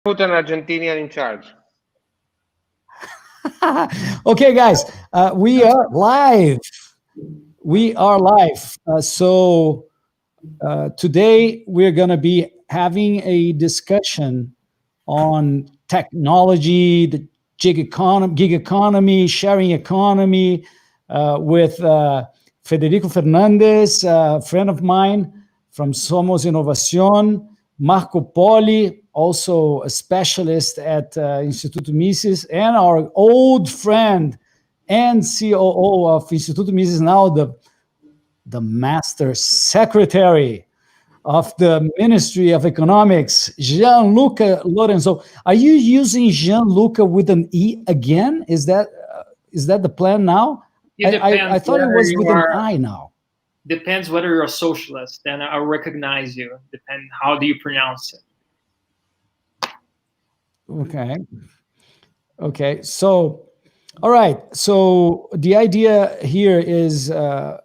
Put an Argentinian in charge. Okay, guys, we are live. We are live. So today we're going to be having a discussion on technology, the gig economy, sharing economy with Federico Fernández, a friend of mine from Somos Innovación, Marco Poli, also a specialist at Instituto Mises, and our old friend and COO of Instituto Mises, now the master secretary of the Ministry of Economics, Geanluca Lorenzon. Are you using Geanluca with an E again? Is that the plan now? I thought it was with an I now. Depends whether you're a socialist, then I'll recognize you. Depend how do you pronounce it. Okay. So, all right. So the idea here is I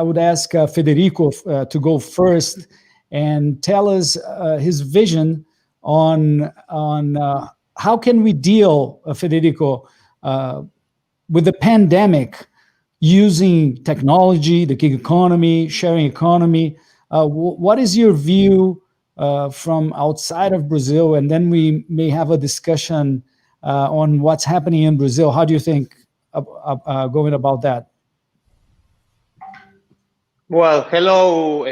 would ask Federico to go first and tell us his vision on how can we deal, Federico, with the pandemic using technology, the gig economy, sharing economy. What is your view from outside of Brazil? And then we may have a discussion on what's happening in Brazil. How do you think going about that? Well, hello,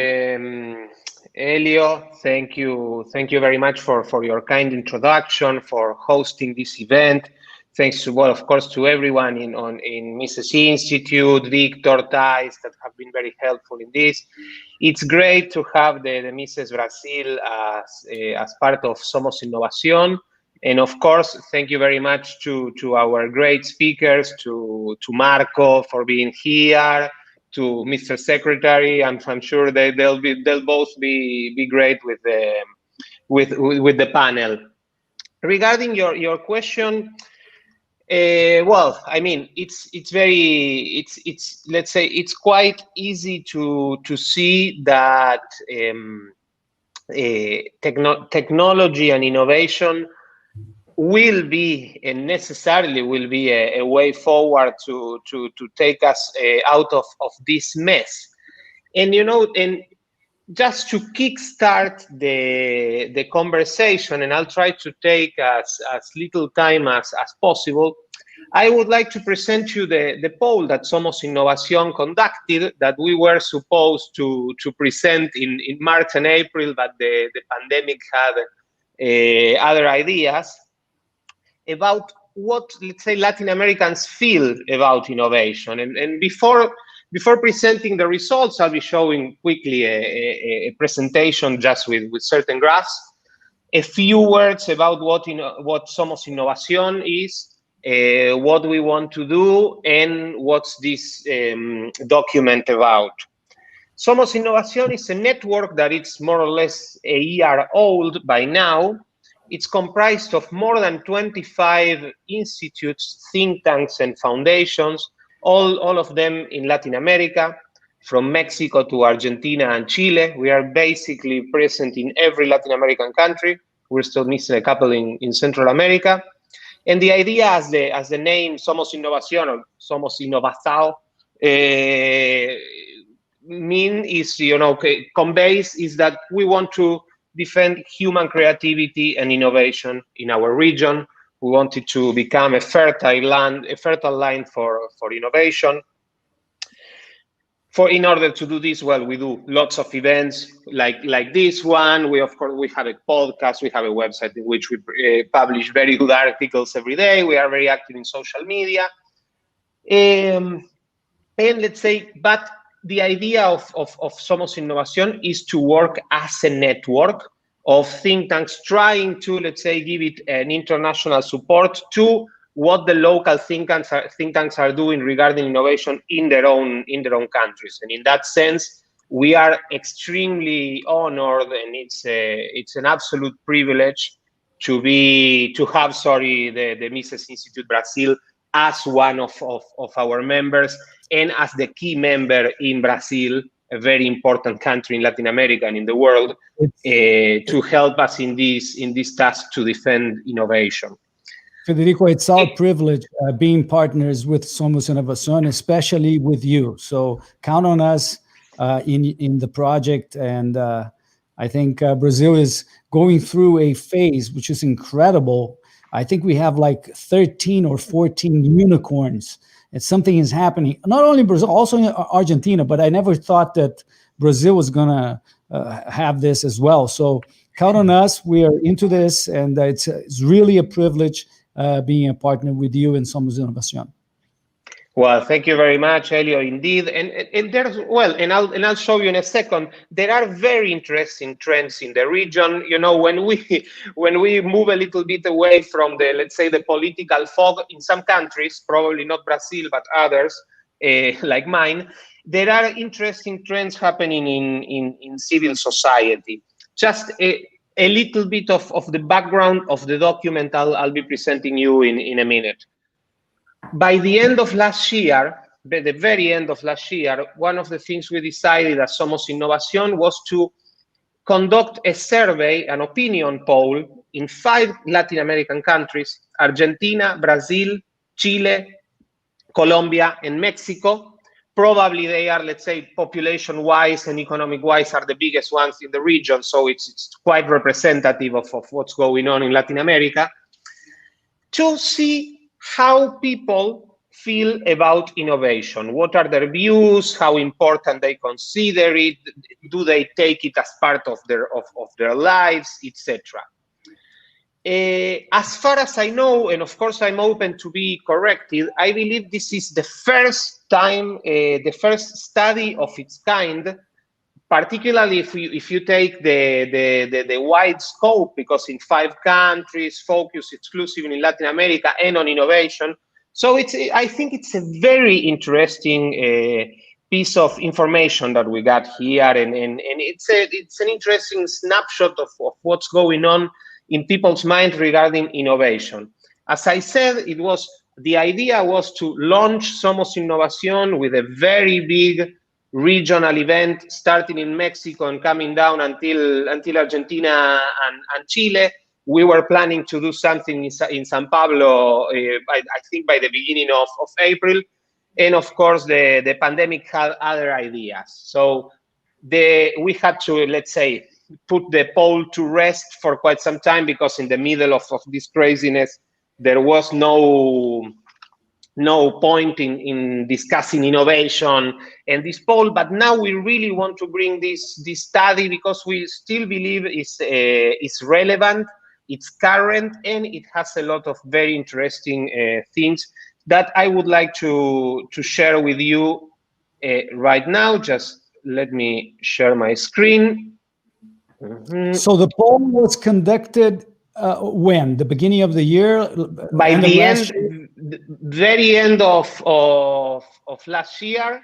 Helio. Thank you very much for your kind introduction, for hosting this event. Thanks to, well, of course, to everyone in Mises Institute, Victor, Thais, that have been very helpful in this. It's great to have the Mises Brasil as part of Somos Innovación. And of course, thank you very much to our great speakers, to Marco for being here, to Mr. Secretary. I'm sure they'll both be great with the panel. Regarding your question, well, I mean, let's say it's quite easy to see that technology and innovation will be and necessarily will be a way forward to take us out of this mess. And and just to kickstart the conversation, and I'll try to take as little time as possible, I would like to present you the poll that Somos Innovación conducted, that we were supposed to present in March and April, but the pandemic had other ideas about what, let's say, Latin Americans feel about innovation. And before presenting the results, I'll be showing quickly a presentation just with certain graphs, a few words about what Somos Innovación is, what we want to do, and what's this document about. Somos Innovación is a network that is more or less a year old by now. It's comprised of more than 25 institutes, think tanks, and foundations, all of them in Latin America, from Mexico to Argentina and Chile. We are basically present in every Latin American country. We're still missing a couple in Central America. And the idea, as the name Somos Innovación or Somos Inovação conveys, is that we want to defend human creativity and innovation in our region. We want it to become a fertile land for innovation. In order to do this, well, we do lots of events like this one. We have a podcast, we have a website in which we publish very good articles every day. We are very active in social media. And let's say, but the idea of Somos Innovación is to work as a network of think tanks, trying to, let's say, give it an international support to what the local think tanks are doing regarding innovation in their own countries. And in that sense, we are extremely honored, and it's an absolute privilege to have the Mises Institute Brasil as one of our members and as the key member in Brazil a very important country in Latin America and in the world, to help us in this task to defend innovation. Federico, it's our privilege being partners with Somos Innovación, especially with you. So count on us in the project. And I think Brazil is going through a phase which is incredible. I think we have like 13 or 14 unicorns, and something is happening. Not only Brazil, also in Argentina, but I never thought that Brazil was going to have this as well. So count on us. We are into this, and it's really a privilege being a partner with you in Somos Innovación. Well, thank you very much, Helio. Indeed, and there's and I'll show you in a second. There are very interesting trends in the region. You know, when we move a little bit away from the, let's say, the political fog in some countries, probably not Brazil but others like mine, there are interesting trends happening in civil society. Just a little bit of the background of the document I'll be presenting you in a minute. By the end of last year, by the very end of last year, one of the things we decided as Somos Innovación was to conduct a survey, an opinion poll in 5 Latin American countries: Argentina, Brazil, Chile, Colombia, and Mexico. Probably they are, let's say, population-wise and economic-wise are the biggest ones in the region, so it's quite representative of what's going on in Latin America, to see how people feel about innovation. What are their views? How important they consider it? Do they take it as part of their lives, etc.? As far as I know, and of course I'm open to be corrected, I believe this is the first time, the first study of its kind, particularly if you take the wide scope, because in 5 countries, focused exclusively in Latin America and on innovation. So I think it's a very interesting piece of information that we got here, and it's an interesting snapshot of what's going on in people's minds regarding innovation. As I said, the idea was to launch Somos Innovación with a very big regional event starting in Mexico and coming down until Argentina and Chile. We were planning to do something in Sao Paulo, I think by the beginning of April. And of course, the pandemic had other ideas. So we had to, let's say, put the poll to rest for quite some time, because in the middle of this craziness, there was no point in discussing innovation and this poll. But now we really want to bring this study, because we still believe it's relevant, it's current, and it has a lot of very interesting things that I would like to share with you right now. Just let me share my screen. Mm-hmm. So the poll was conducted when? The beginning of the year? By the very end of last year.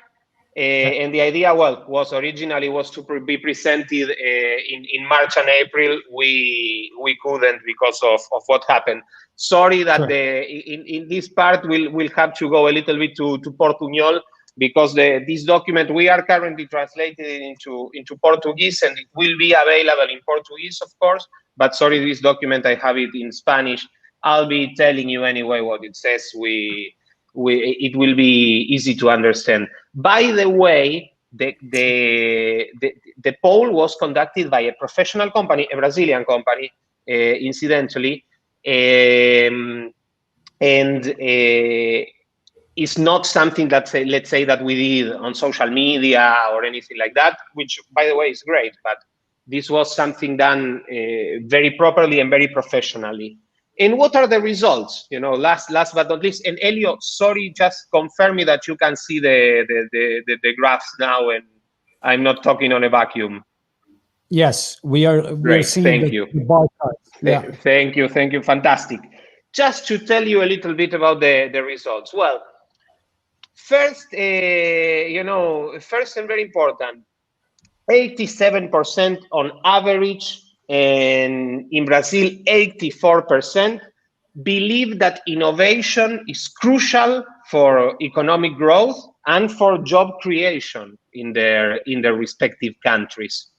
And the idea, was originally to be presented in March and April. We couldn't because of what happened. Sorry that in this part we'll have to go a little bit to Portuñol, because this document we are currently translated into Portuguese, and it will be available in Portuguese, of course. But sorry, this document I have it in Spanish. I'll be telling you anyway what it says. It will be easy to understand. By the way, the poll was conducted by a professional company, a Brazilian company, incidentally, and it's not something that, let's say, that we did on social media or anything like that, which, by the way, is great. But this was something done very properly and very professionally. And what are the results? You know, last but not least. And Helio, sorry, just confirm me that you can see the graphs now, and I'm not talking on a vacuum. Yes, we are. We're seeing the bar charts. Yeah. Thank you, fantastic. Just to tell you a little bit about the results. Well, first, first and very important, 87% on average, and in Brazil, 84% believe that innovation is crucial for economic growth and for job creation in their respective countries.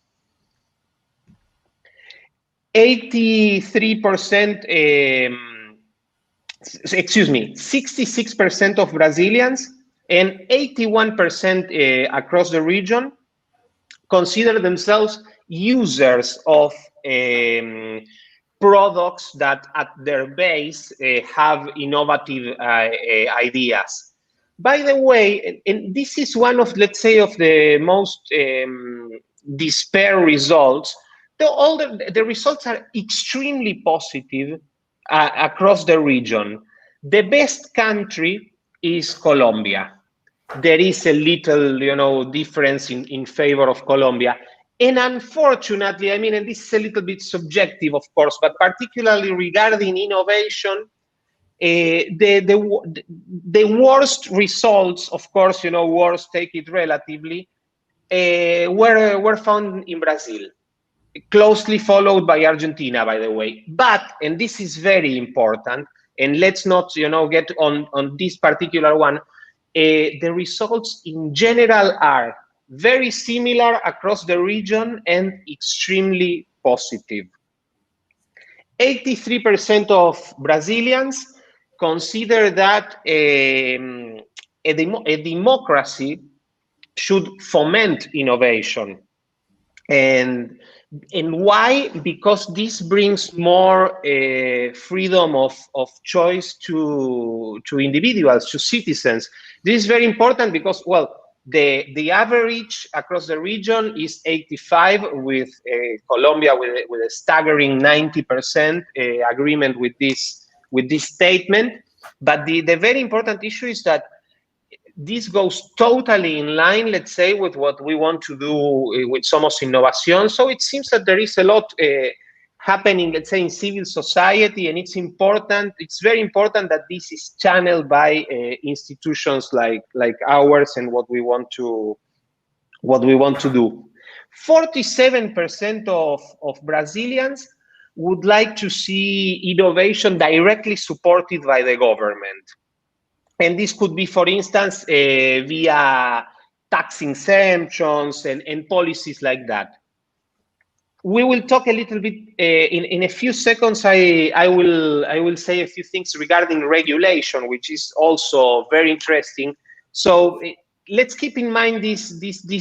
66% of Brazilians and 81% across the region consider themselves users of products that at their base have innovative ideas. By the way, and this is one of, let's say, of the most despair results. All the results are extremely positive across the region. The best country is Colombia. There is a little, difference in favor of Colombia. And unfortunately, I mean, and this is a little bit subjective, of course, but particularly regarding innovation, the worst results, of course, worst, take it relatively, were found in Brazil, closely followed by Argentina, by the way. But, and this is very important, and let's not, get on this particular one, the results in general are very similar across the region and extremely positive. 83% of Brazilians consider that a democracy should foment innovation. And why? Because this brings more freedom of choice to individuals, to citizens. This is very important because, well, the average across the region is 85, with Colombia with a staggering 90% agreement with this statement. But the very important issue is that this goes totally in line, let's say, with what we want to do with Somos Innovación. So it seems that there is a lot happening, let's say, in civil society, and it's important. It's very important that this is channeled by institutions like ours and what we want to do. 47% of Brazilians would like to see innovation directly supported by the government. And this could be, for instance, via tax exemptions and policies like that. We will talk a little bit in a few seconds. I will say a few things regarding regulation, which is also very interesting. So let's keep in mind this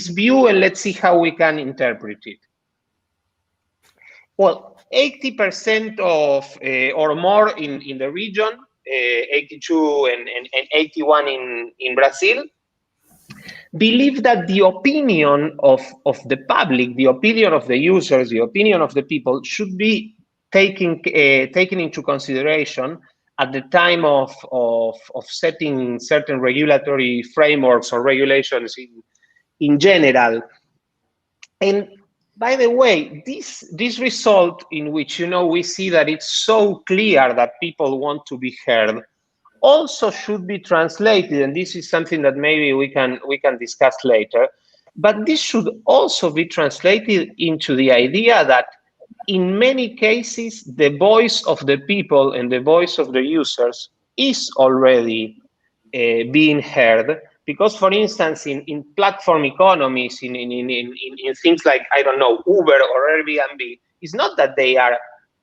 view, and let's see how we can interpret it. Well, 80% of or more in the region, 82 and 81 in Brazil, believe that the opinion of the public, the opinion of the users, the opinion of the people should be taken into consideration at the time of setting certain regulatory frameworks or regulations in general. And by the way, this result, in which we see that it's so clear that people want to be heard, also should be translated, and this is something that maybe we can discuss later, but this should also be translated into the idea that in many cases the voice of the people and the voice of the users is already being heard. Because, for instance, in platform economies, in things like, I don't know, Uber or Airbnb, it's not that they are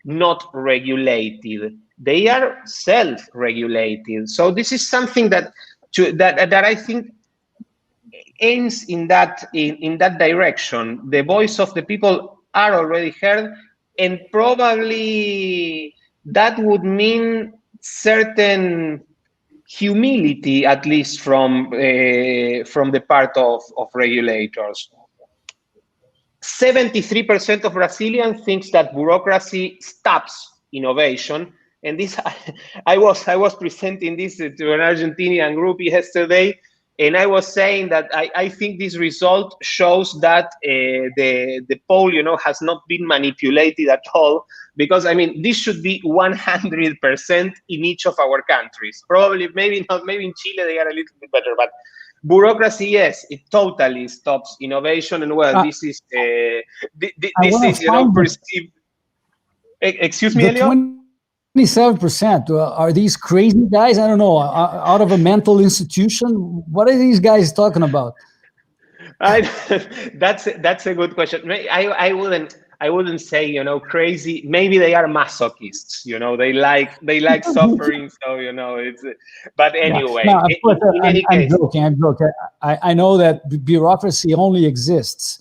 not regulated; they are self-regulated. So this is something that I think aims in that direction. The voice of the people are already heard, and probably that would mean certain humility, at least from the part of regulators. 73% of Brazilians thinks that bureaucracy stops innovation, and this I was presenting this to an Argentinian group yesterday, and I was saying that I think this result shows that the poll, has not been manipulated at all, because I mean this should be 100% in each of our countries. Probably, maybe not. Maybe in Chile they are a little bit better, but bureaucracy, yes, it totally stops innovation. And well, this is perceived. Excuse me, Helio? 77%. Are these crazy guys? I don't know. Out of a mental institution? What are these guys talking about? That's a good question. I wouldn't say, you know, crazy. Maybe they are masochists. You know, they like suffering. So, you know, it's. But anyway, yeah. No, of course, in any case, I'm joking. I know that bureaucracy only exists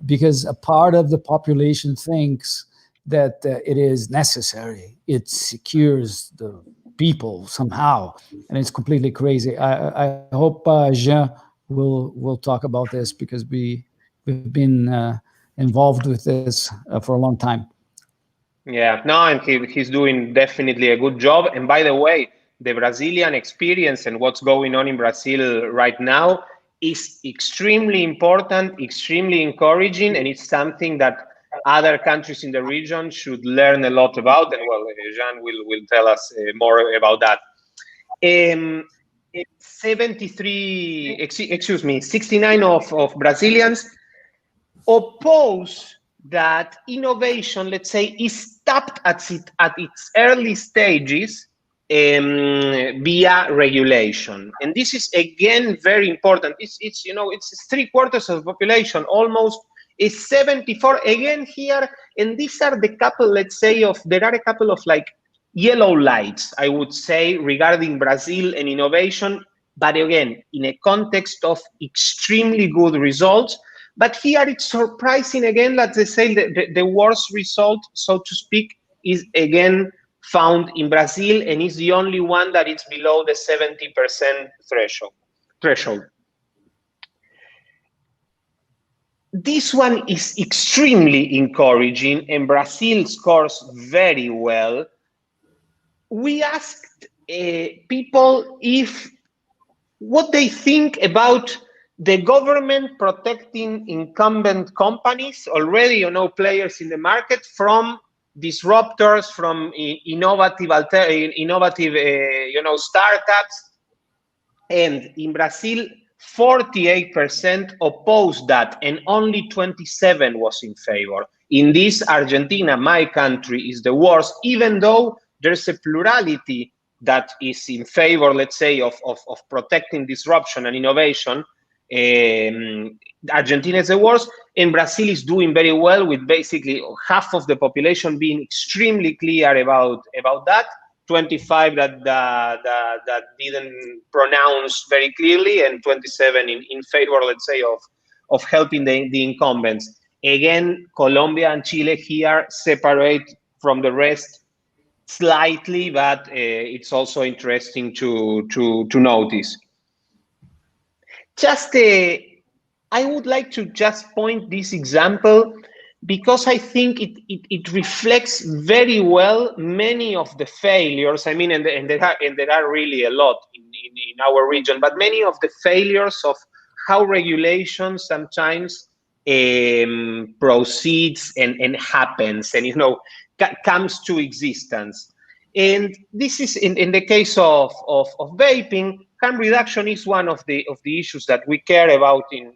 because a part of the population thinks that it is necessary. It secures the people somehow, and it's completely crazy. I hope Jean will talk about this because we've been involved with this for a long time. Yeah, no, and he's doing definitely a good job. And by the way, the Brazilian experience and what's going on in Brazil right now is extremely important, extremely encouraging, and it's something that other countries in the region should learn a lot about. And well, Jean will tell us more about that. 69 of Brazilians oppose that innovation, let's say, is stopped at its early stages via regulation. And this is again very important. It's you know, it's 3/4 of the population, almost is 74 again here. And these are the couple, let's say, there are a couple of like yellow lights, I would say, regarding Brazil and innovation, but again, in a context of extremely good results. But here it's surprising again that they say the worst result, so to speak, is again found in Brazil, and is the only one that is below the 70% threshold. This one is extremely encouraging, and Brazil scores very well. We asked people what they think about the government protecting incumbent companies, already, you know, players in the market, from disruptors, from innovative, you know, startups. And in Brazil, 48% opposed that, and only 27% was in favor. In this, Argentina, my country, is the worst, even though there's a plurality that is in favor, let's say, of protecting disruption and innovation. Argentina is the worst, and Brazil is doing very well, with basically half of the population being extremely clear about that. 25 that didn't pronounce very clearly, and 27 in favor, let's say, of helping the incumbents. Again, Colombia and Chile here separate from the rest slightly, but it's also interesting to notice. I would like to just point this example because I think it reflects very well many of the failures. I mean, and there are really a lot in our region, but many of the failures of how regulation sometimes proceeds and happens, and, you know, comes to existence. And this is in the case of vaping. Harm reduction is one of the issues that we care about in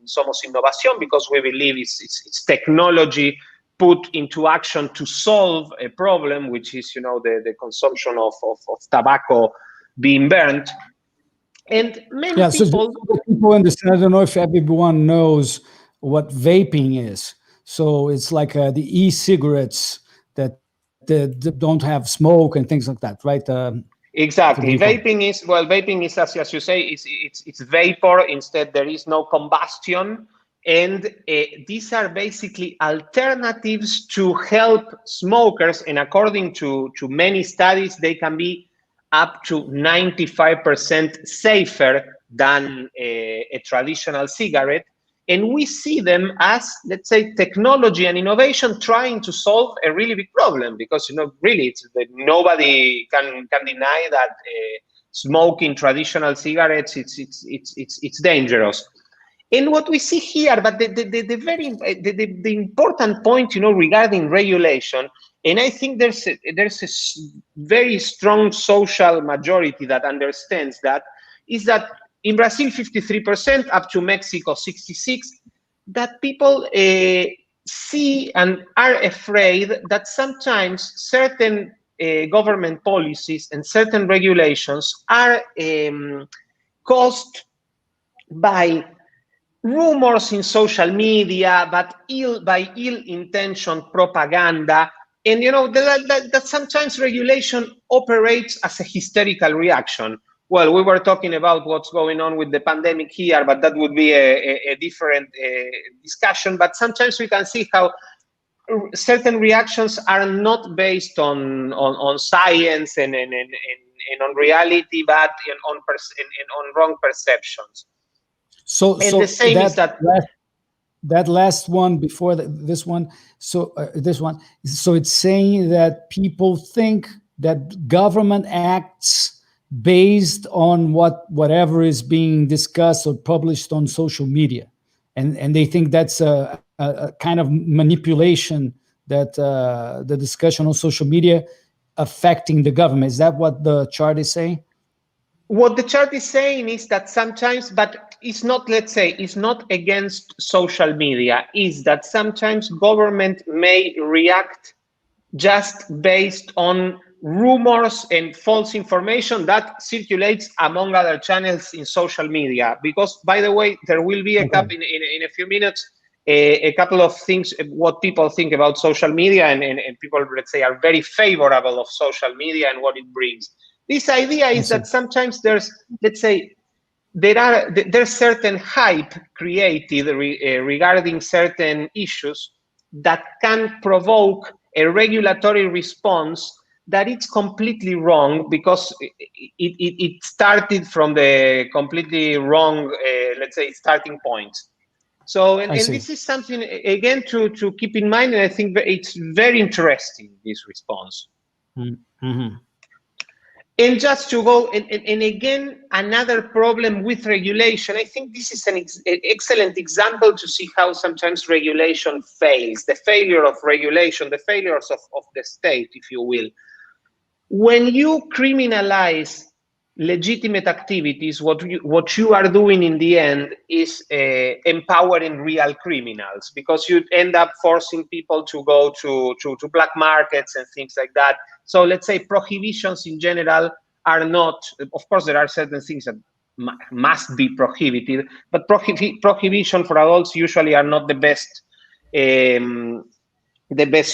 Somos Innovación, because we believe it's technology put into action to solve a problem, which is, you know, the consumption of tobacco being burnt. And many people... So people understand, I don't know if everyone knows what vaping is. So it's like the e-cigarettes that don't have smoke and things like that, right? Exactly. Vaping is, as you say, it's vapor. Instead, there is no combustion. And these are basically alternatives to help smokers. And according to many studies, they can be up to 95% safer than a traditional cigarette. And we see them as, let's say, technology and innovation trying to solve a really big problem, because, you know, really, nobody can deny that smoking traditional cigarettes, it's dangerous. And what we see here, but the important point, you know, regarding regulation, and I think there's a very strong social majority that understands that, is that in Brazil, 53%, up to Mexico, 66%, that people see and are afraid that sometimes certain government policies and certain regulations are caused by rumors in social media, but by ill-intentioned propaganda. And that sometimes regulation operates as a hysterical reaction. Well, we were talking about what's going on with the pandemic here, but that would be a different discussion. But sometimes we can see how certain reactions are not based on science and on reality, but on wrong perceptions. So the same is that last one before this one. So this one. So it's saying that people think that government acts based on whatever is being discussed or published on social media, and they think that's a kind of manipulation, that the discussion on social media affecting the government. Is that what the chart is saying? What the chart is saying is that sometimes, but it's not, let's say, it's not against social media, is that sometimes government may react just based on rumors and false information that circulates among other channels in social media. Because, by the way, there will be in a few minutes, a couple of things, what people think about social media, and people, let's say, are very favorable of social media and what it brings. This idea is that sometimes there's, let's say, there's certain hype created regarding certain issues that can provoke a regulatory response that it's completely wrong, because it started from the completely wrong, let's say, starting point. So, and this is something, again, to keep in mind, and I think it's very interesting, this response. Mm-hmm. And just to go, and again, another problem with regulation, I think this is an excellent example to see how sometimes regulation fails, the failure of regulation, the failures of the state, if you will. When you criminalize legitimate activities, what you are doing in the end is empowering real criminals, because you end up forcing people to go to black markets and things like that. So let's say prohibitions in general are not, of course, there are certain things that must be prohibited, but prohibition for adults usually are not the best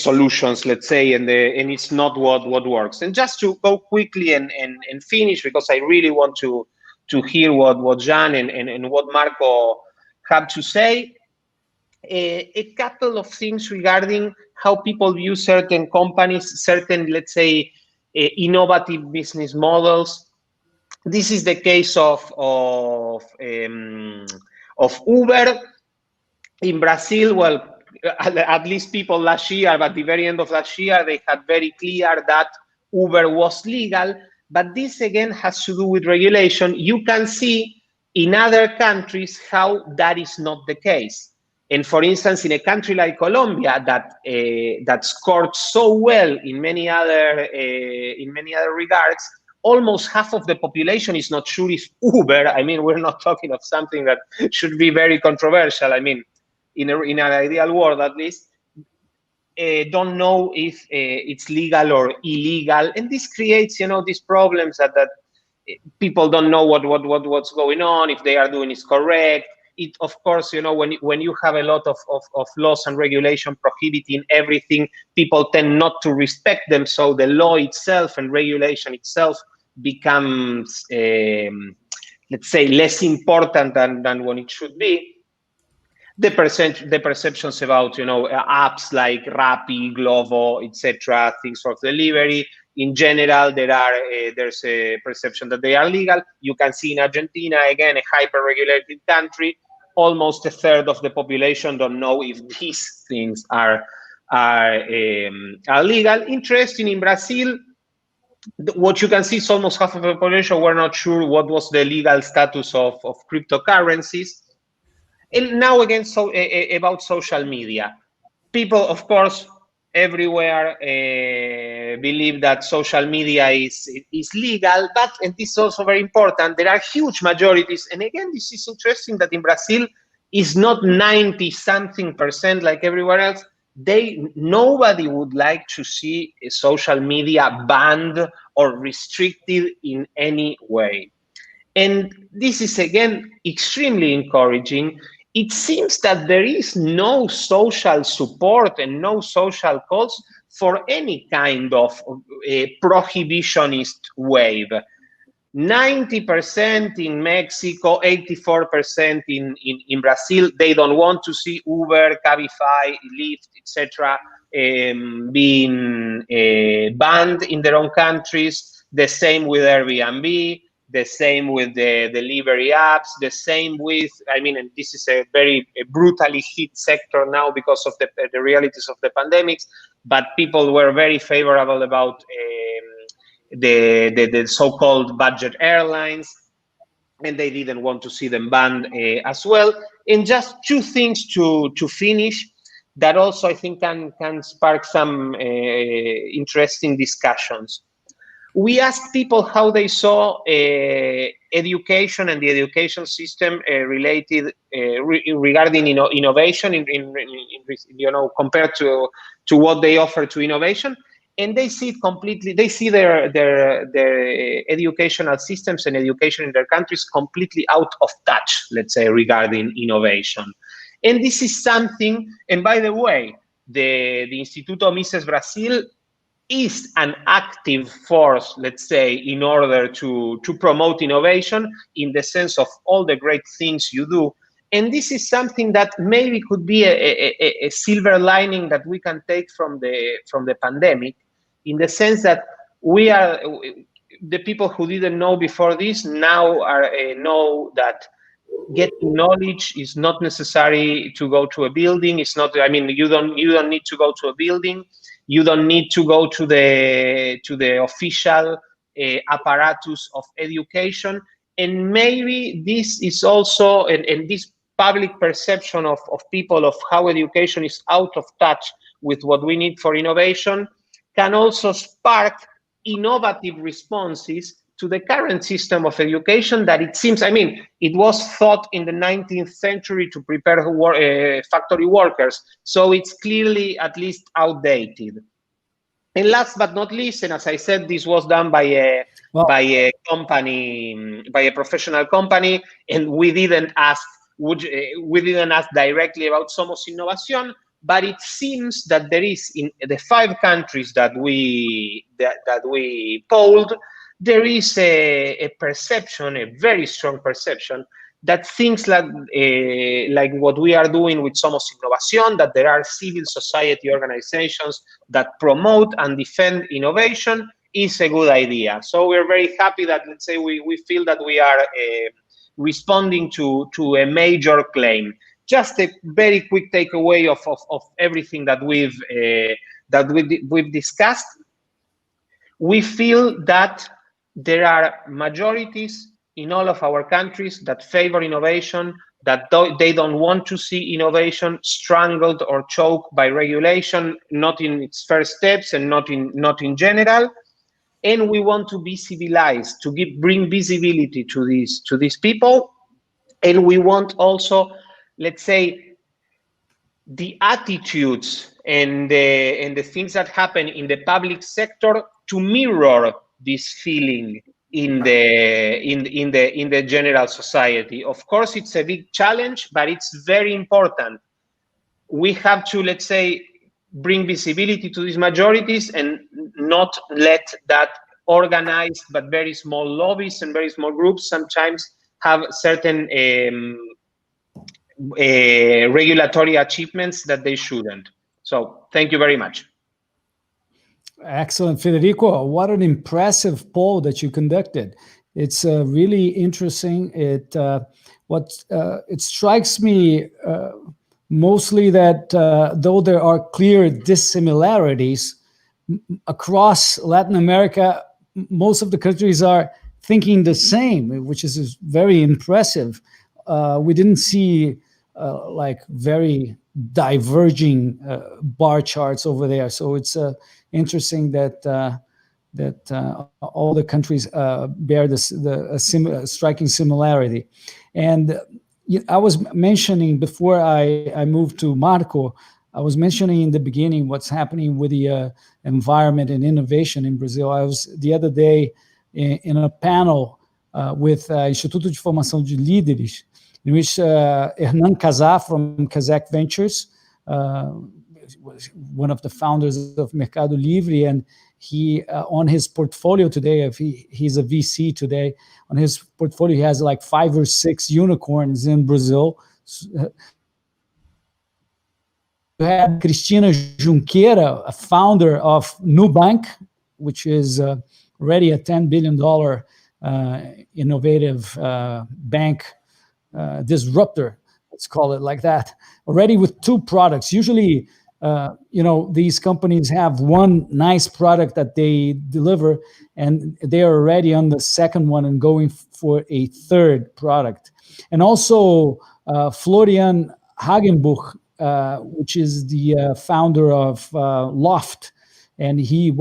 solutions, let's say, and it's not what works. And just to go quickly and finish, because I really want to hear what Jean and what Marco have to say, a couple of things regarding how people view certain companies, certain, let's say, innovative business models. This is the case of Uber in Brazil. Well, at least people last year, at the very end of last year, they had very clear that Uber was legal. But this, again, has to do with regulation. You can see in other countries how that is not the case. And for instance, in a country like Colombia, that scored so well in many other regards, almost half of the population is not sure if Uber, I mean, we're not talking of something that should be very controversial. I mean, in an ideal world, at least, don't know if it's legal or illegal. And this creates, these problems that people don't know what's going on, if they are doing is correct. It, of course, when you have a lot of laws and regulation prohibiting everything, people tend not to respect them. So the law itself and regulation itself becomes, let's say, less important than when it should be. The perceptions about, apps like Rappi, Glovo, etc., things for delivery. In general, there's a perception that they are legal. You can see in Argentina, again, a hyper-regulated country, almost a third of the population don't know if these things are legal. Interesting, in Brazil, what you can see is almost half of the population were not sure what was the legal status of cryptocurrencies. And now, again, about social media. People, of course, everywhere believe that social media is legal, but, and this is also very important, there are huge majorities. And again, this is interesting that in Brazil is not 90-something% like everywhere else. nobody would like to see social media banned or restricted in any way. And this is, again, extremely encouraging. It seems that there is no social support and no social calls for any kind of prohibitionist wave. 90% in Mexico, 84% in Brazil, they don't want to see Uber, Cabify, Lyft, etc. Being banned in their own countries. The same with Airbnb, the same with the delivery apps, the same with, I mean, and this is a very brutally hit sector now because of the realities of the pandemics, but people were very favorable about the so-called budget airlines, and they didn't want to see them banned as well. And just two things to finish that also I think can spark some interesting discussions. We asked people how they saw education and the education system related regarding innovation, compared to what they offer to innovation. And they see it completely. They see their educational systems and education in their countries completely out of touch, let's say, regarding innovation. And this is something. And by the way, the Instituto Mises Brasil is an active force, let's say, in order to promote innovation in the sense of all the great things you do. And this is something that maybe could be a silver lining that we can take from the pandemic, in the sense that we are, the people who didn't know before this now know that getting knowledge is not necessary to go to a building. It's not, I mean, you don't need to go to a building. You don't need to go to the official apparatus of education. And maybe this is also, and this public perception of people of how education is out of touch with what we need for innovation can also spark innovative responses to the current system of education that it seems, I mean, it was thought in the 19th century to prepare factory workers. So it's clearly at least outdated. And last but not least, and as I said, this was done by a company, by a professional company, and we didn't ask directly about Somos Innovación, but it seems that there is, in the 5 countries that we polled, there is a perception, a very strong perception, that things like what we are doing with Somos Innovación, that there are civil society organizations that promote and defend innovation, is a good idea. So we're very happy that, let's say, we feel that we are responding to a major claim. Just a very quick takeaway of everything that we've discussed. We feel that there are majorities in all of our countries that favor innovation, that they don't want to see innovation strangled or choked by regulation, not in its first steps and not in general. And we want to be civilized, to bring visibility to these people. And we want also, let's say, the attitudes and the things that happen in the public sector to mirror this feeling in the general society. Of course, it's a big challenge, but it's very important. We have to, let's say, bring visibility to these majorities and not let that organized but very small lobbies and very small groups sometimes have certain regulatory achievements that they shouldn't. So thank you very much. Excellent, Federico. What an impressive poll that you conducted. It's really interesting. It strikes me mostly that though there are clear dissimilarities across Latin America, most of the countries are thinking the same, which is very impressive. We didn't see like very diverging bar charts over there. So it's interesting that all the countries bear a striking similarity. And I was mentioning before I moved to Marco I was mentioning in the beginning what's happening with the environment and innovation in Brazil. I was the other day in a panel with Instituto de Formação de Líderes, in which Hernan Kazar from Kazakh Ventures was one of the founders of Mercado Livre, and he on his portfolio today, if he's a VC today, on his portfolio he has like 5 or 6 unicorns in Brazil. You had Cristina Junqueira, a founder of Nubank, which is already a $10 billion innovative bank disruptor, let's call it like that, already with 2 products. Usually, these companies have one nice product that they deliver, and they are already on the second one and going for a third product. And also Florian Hagenbuch, which is the founder of Loft, and he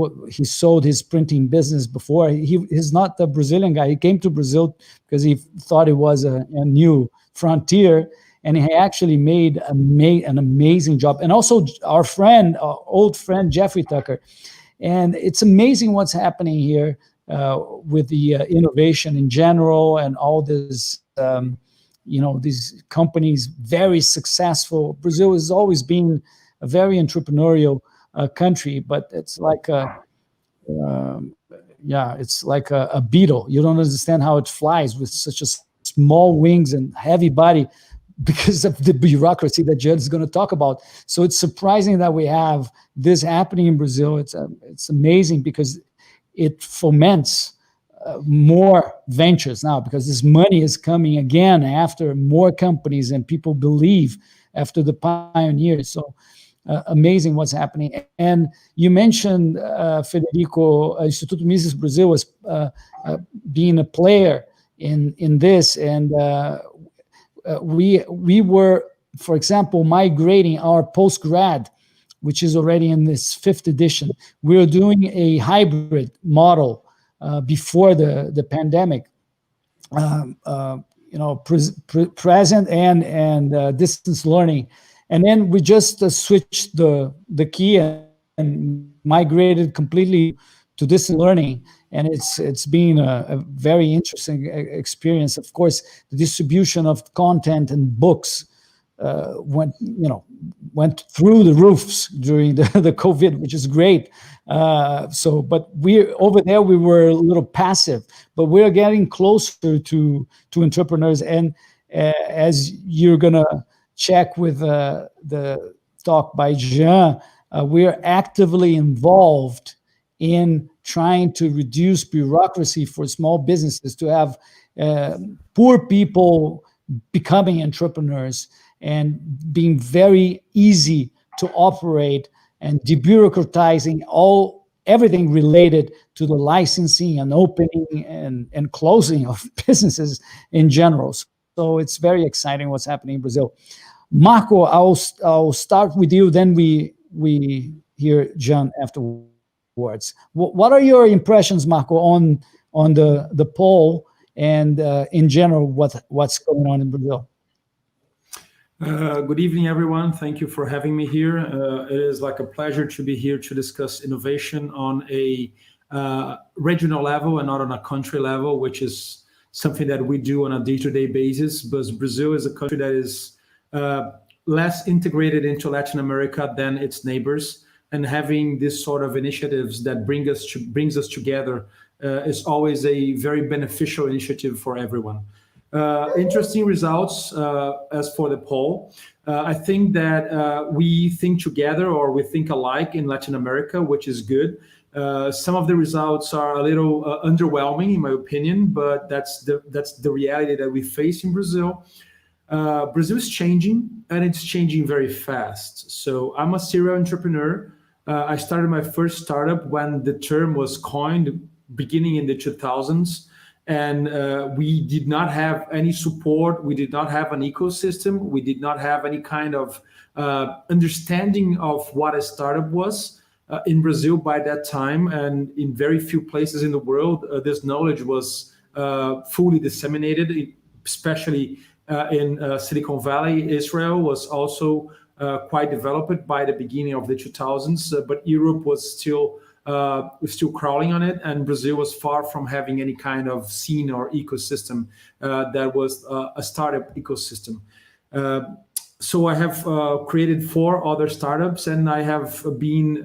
sold his printing business before. He's not the Brazilian guy. He came to Brazil because he thought it was a new frontier, and he actually made an amazing job. And also our old friend Jeffrey Tucker. And it's amazing what's happening here with the innovation in general, and all this these companies, very successful. Brazil has always been a very entrepreneurial country, but it's like it's like a beetle. You don't understand how it flies with such a small wings and heavy body, because of the bureaucracy that Judd is going to talk about. So it's surprising that we have this happening in Brazil. It's amazing because it foments more ventures now, because this money is coming again after more companies, and people believe after the pioneers. So amazing what's happening. And you mentioned, Federico, Instituto Mises Brasil was being a player in this, and we were, for example, migrating our postgrad, which is already in this 5th edition. We're doing a hybrid model before the pandemic, present and distance learning. And then we just switched the key and migrated completely to distance learning. And it's been a very interesting experience. Of course, the distribution of content and books went through the roofs during the COVID, which is great. But over there we were a little passive, but we're getting closer to entrepreneurs. And as you're gonna check with the talk by Jean, we're actively involved in trying to reduce bureaucracy for small businesses, to have poor people becoming entrepreneurs and being very easy to operate, and debureaucratizing everything related to the licensing and opening and closing of businesses in general. So it's very exciting what's happening in Brazil. Marco, I'll start with you, then we hear John afterwards. What are your impressions, Marco, on the poll and in general what's going on in Brazil? Good evening, everyone. Thank you for having me here. It is like a pleasure to be here to discuss innovation on a regional level and not on a country level, which is something that we do on a day-to-day basis. But Brazil is a country that is less integrated into Latin America than its neighbors, and having this sort of initiatives that brings us together is always a very beneficial initiative for everyone. Interesting results as for the poll. I think that we think together, or we think alike in Latin America, which is good. Some of the results are a little underwhelming, in my opinion, but that's the reality that we face in Brazil. Brazil is changing, and it's changing very fast. So I'm a serial entrepreneur. I started my first startup when the term was coined, beginning in the 2000s. And we did not have any support. We did not have an ecosystem. We did not have any kind of understanding of what a startup was in Brazil by that time. And in very few places in the world, this knowledge was fully disseminated, especially in Silicon Valley. Israel was also quite developed by the beginning of the 2000s, but Europe was still crawling on it, and Brazil was far from having any kind of scene or ecosystem that was a startup ecosystem. So I have created 4 other startups, and I have been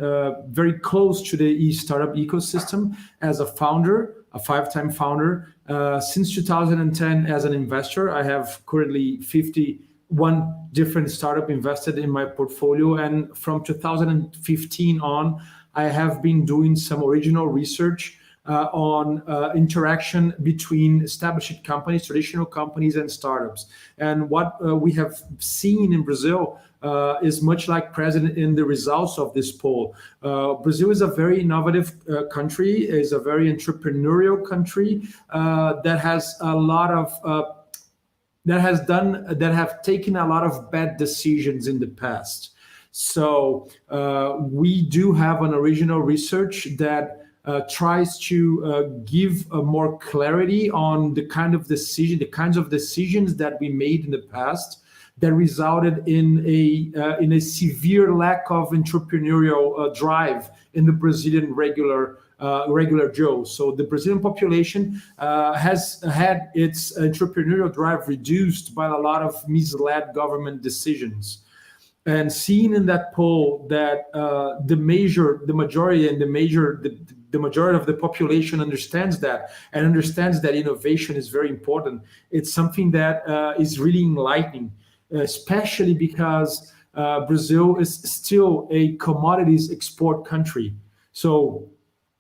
very close to the startup ecosystem as a founder, a 5-time founder. Since 2010 as an investor, I have currently 51 different startups invested in my portfolio. And from 2015 on, I have been doing some original research on interaction between established companies, traditional companies, and startups. And what we have seen in Brazil is much like present in the results of this poll. Brazil is a very innovative country, is a very entrepreneurial country that has a lot of that have taken a lot of bad decisions in the past. So we do have an original research that tries to give more clarity on the kinds of decisions that we made in the past that resulted in a severe lack of entrepreneurial drive in the Brazilian regular Joe. So the Brazilian population has had its entrepreneurial drive reduced by a lot of misled government decisions. And seeing in that poll that the majority of the population understands that, and understands that innovation is very important, it's something that is really enlightening, especially because Brazil is still a commodities export country. So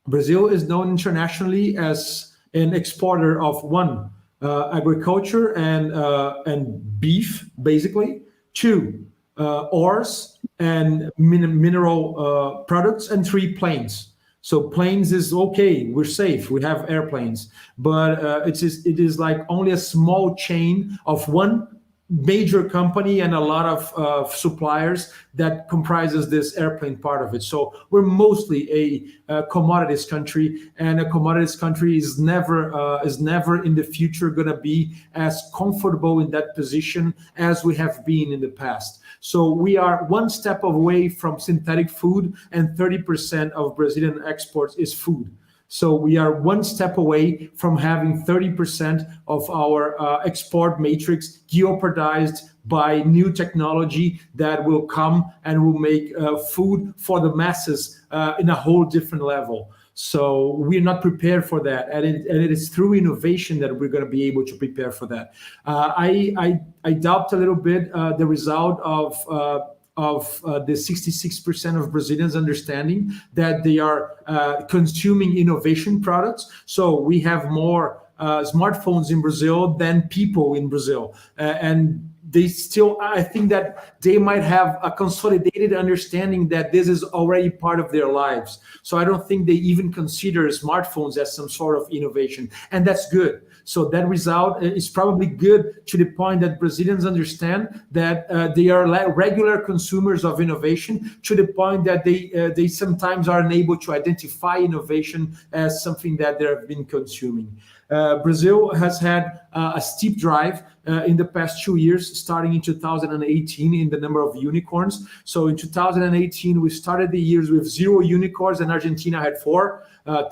Brazil is known internationally as an exporter of agriculture and beef, basically. 2, ores and mineral products, and 3, planes. So planes is okay, we're safe, we have airplanes, but it is like only a small chain of one major company and a lot of suppliers that comprises this airplane part of it. So we're mostly a commodities country, and a commodities country is never in the future going to be as comfortable in that position as we have been in the past. So we are one step away from synthetic food, and 30% of Brazilian exports is food. So we are one step away from having 30% of our export matrix jeopardized by new technology that will come and will make food for the masses in a whole different level. So we're not prepared for that, and it is through innovation that we're going to be able to prepare for that. I doubt a little bit the result of the 66% of Brazilians understanding that they are consuming innovation products. So we have more smartphones in Brazil than people in Brazil, and they still, I think that they might have a consolidated understanding that this is already part of their lives. So I don't think they even consider smartphones as some sort of innovation, and that's good. So that result is probably good to the point that Brazilians understand that they are regular consumers of innovation, to the point that they sometimes are unable to identify innovation as something that they have been consuming. Brazil has had a steep drive in the past 2 years, starting in 2018 in the number of unicorns. So in 2018, we started the years with 0 unicorns, and Argentina had 4.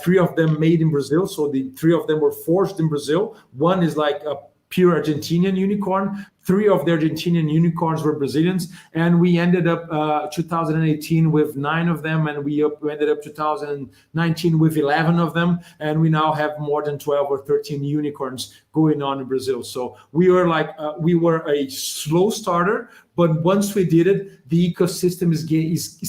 3 of them made in Brazil. So the 3 of them were forged in Brazil. One is like a pure Argentinian unicorn. 3 of the Argentinian unicorns were Brazilians, and we ended up 2018 with 9 of them, and we ended up 2019 with 11 of them, and we now have more than 12 or 13 unicorns going on in Brazil. So we were a slow starter, but once we did it, the ecosystem is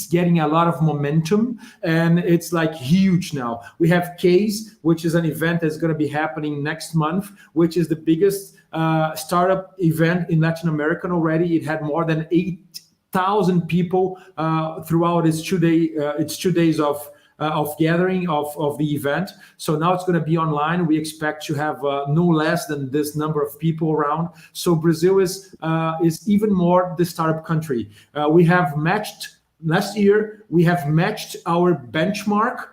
getting a lot of momentum, and it's like huge now. We have CASE, which is an event that's going to be happening next month, which is the biggest startup event in Latin America already. It had more than 8,000 people throughout its 2 days of gathering of the event. So now it's going to be online. We expect to have no less than this number of people around. So Brazil is even more the startup country. We have matched last year. We have matched our benchmark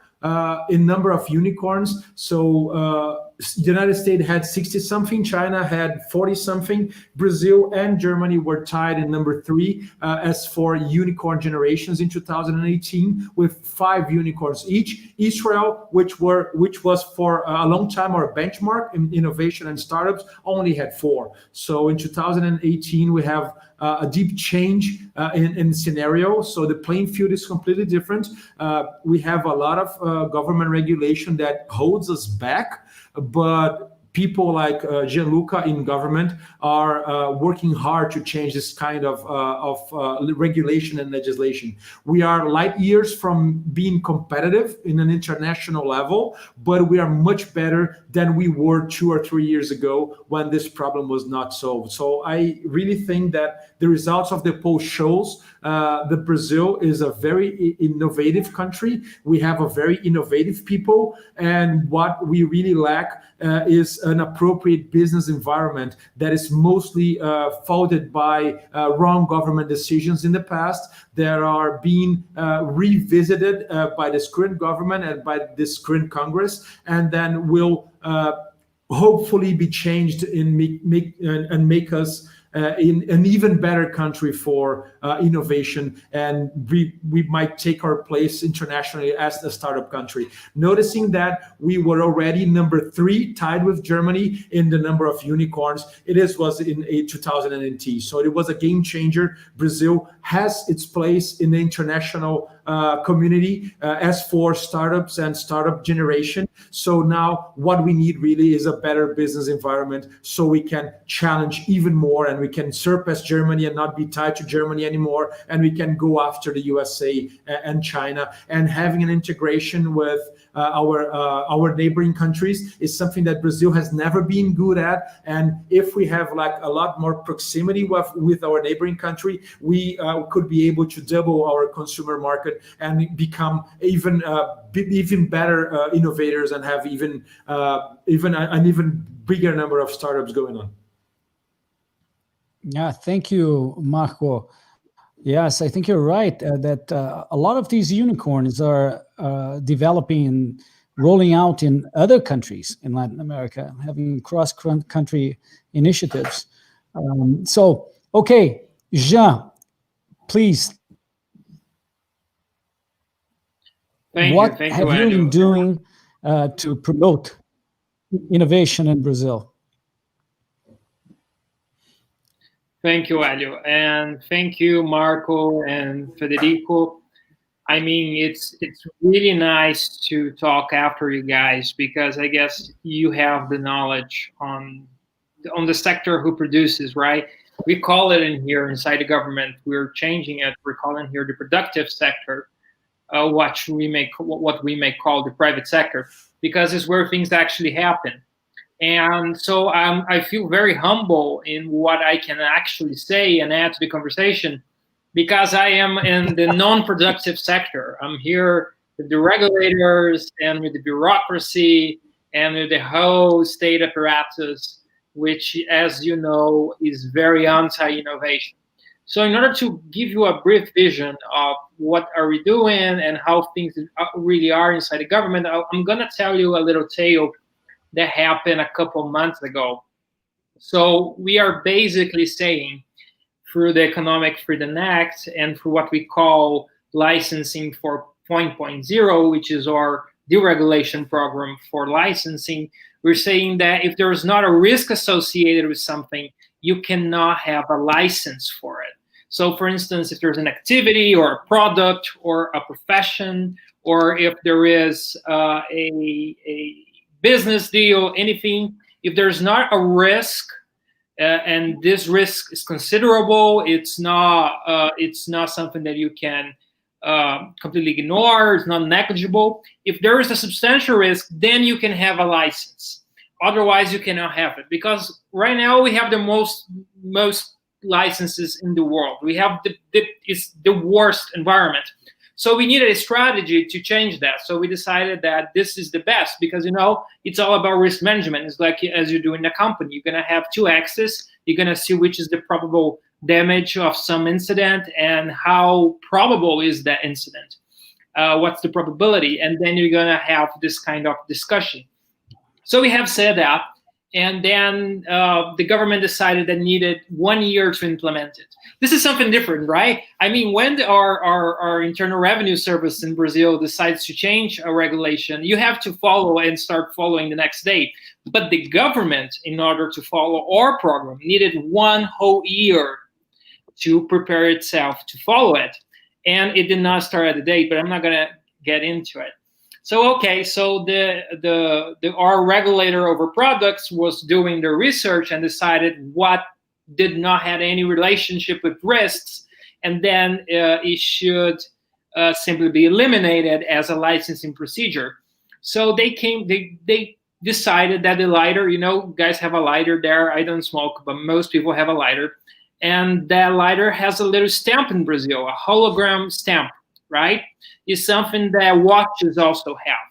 in number of unicorns. So the United States had 60-something, China had 40-something, Brazil and Germany were tied in number 3 as for unicorn generations in 2018, with 5 unicorns each. Israel, which was for a long time our benchmark in innovation and startups, only had 4. So in 2018, we have a deep change in scenario. So the playing field is completely different. We have a lot of government regulation that holds us back, but people like Geanluca in government are working hard to change this kind of regulation and legislation. We are light years from being competitive in an international level, but we are much better than we were 2 or 3 years ago when this problem was not solved. So I really think that the results of the poll shows that Brazil is a very innovative country. We have a very innovative people, and what we really lack is an appropriate business environment that is mostly faulted by wrong government decisions in the past that are being revisited by this current government and by this current Congress, and then will hopefully be changed and make us in an even better country for innovation, and we might take our place internationally as a startup country. Noticing that we were already number 3, tied with Germany in the number of unicorns, was in 2010. So it was a game changer. Brazil has its place in the international community as for startups and startup generation. So now what we need really is a better business environment so we can challenge even more, and we can surpass Germany and not be tied to Germany anymore, and we can go after the USA and China. And having an integration with our neighboring countries is something that Brazil has never been good at. And if we have like a lot more proximity with our neighboring country, we could be able to double our consumer market and become even better innovators and have even an even bigger number of startups going on. Yeah, thank you, Marco. Yes, I think you're right that a lot of these unicorns are developing and rolling out in other countries in Latin America, having cross-country initiatives. So, okay, Jean, please. What have you been doing to promote innovation in Brazil? Thank you, Helio, and thank you, Marco and Federico. I mean, it's really nice to talk after you guys, because I guess you have the knowledge on the sector who produces, right? We call it in here inside the government, we're changing it. We're calling here the productive sector, what we may call the private sector, because it's where things actually happen. And so I feel very humble in what I can actually say and add to the conversation, because I am in the non-productive sector. I'm here with the regulators and with the bureaucracy and with the whole state apparatus, which, as you know, is very anti-innovation. So in order to give you a brief vision of what are we doing and how things really are inside the government, I'm going to tell you a little tale that happened a couple months ago. So we are basically saying, through the Economic Freedom Act and through what we call licensing 4.0, which is our deregulation program for licensing, we're saying that if there is not a risk associated with something, you cannot have a license for it. So for instance, if there's an activity or a product or a profession, or if there is a business deal, anything, if there's not a risk, and this risk is considerable, it's not something that you can completely ignore, it's not negligible. If there is a substantial risk, then you can have a license. Otherwise, you cannot have it, because right now we have the most licenses in the world. We have it's the worst environment. So we needed a strategy to change that. So we decided that this is the best, because, you know, it's all about risk management. It's like as you do in a company, you're going to have 2 axes. You're going to see which is the probable damage of some incident and how probable is that incident. What's the probability? And then you're going to have this kind of discussion. So we have said that, and then the government decided that needed 1 year to implement it. This is something different, right? I mean, when our Internal Revenue Service in Brazil decides to change a regulation, you have to follow and start following the next day. But the government, in order to follow our program, needed 1 whole year to prepare itself to follow it. And it did not start at the date, but I'm not going to get into it. So, okay, so our regulator over products was doing the research and decided what did not have any relationship with risks, and then it should simply be eliminated as a licensing procedure. So they decided that the lighter, you know, guys have a lighter there. I don't smoke, but most people have a lighter. And that lighter has a little stamp in Brazil, a hologram stamp, right? Is something that watches also have.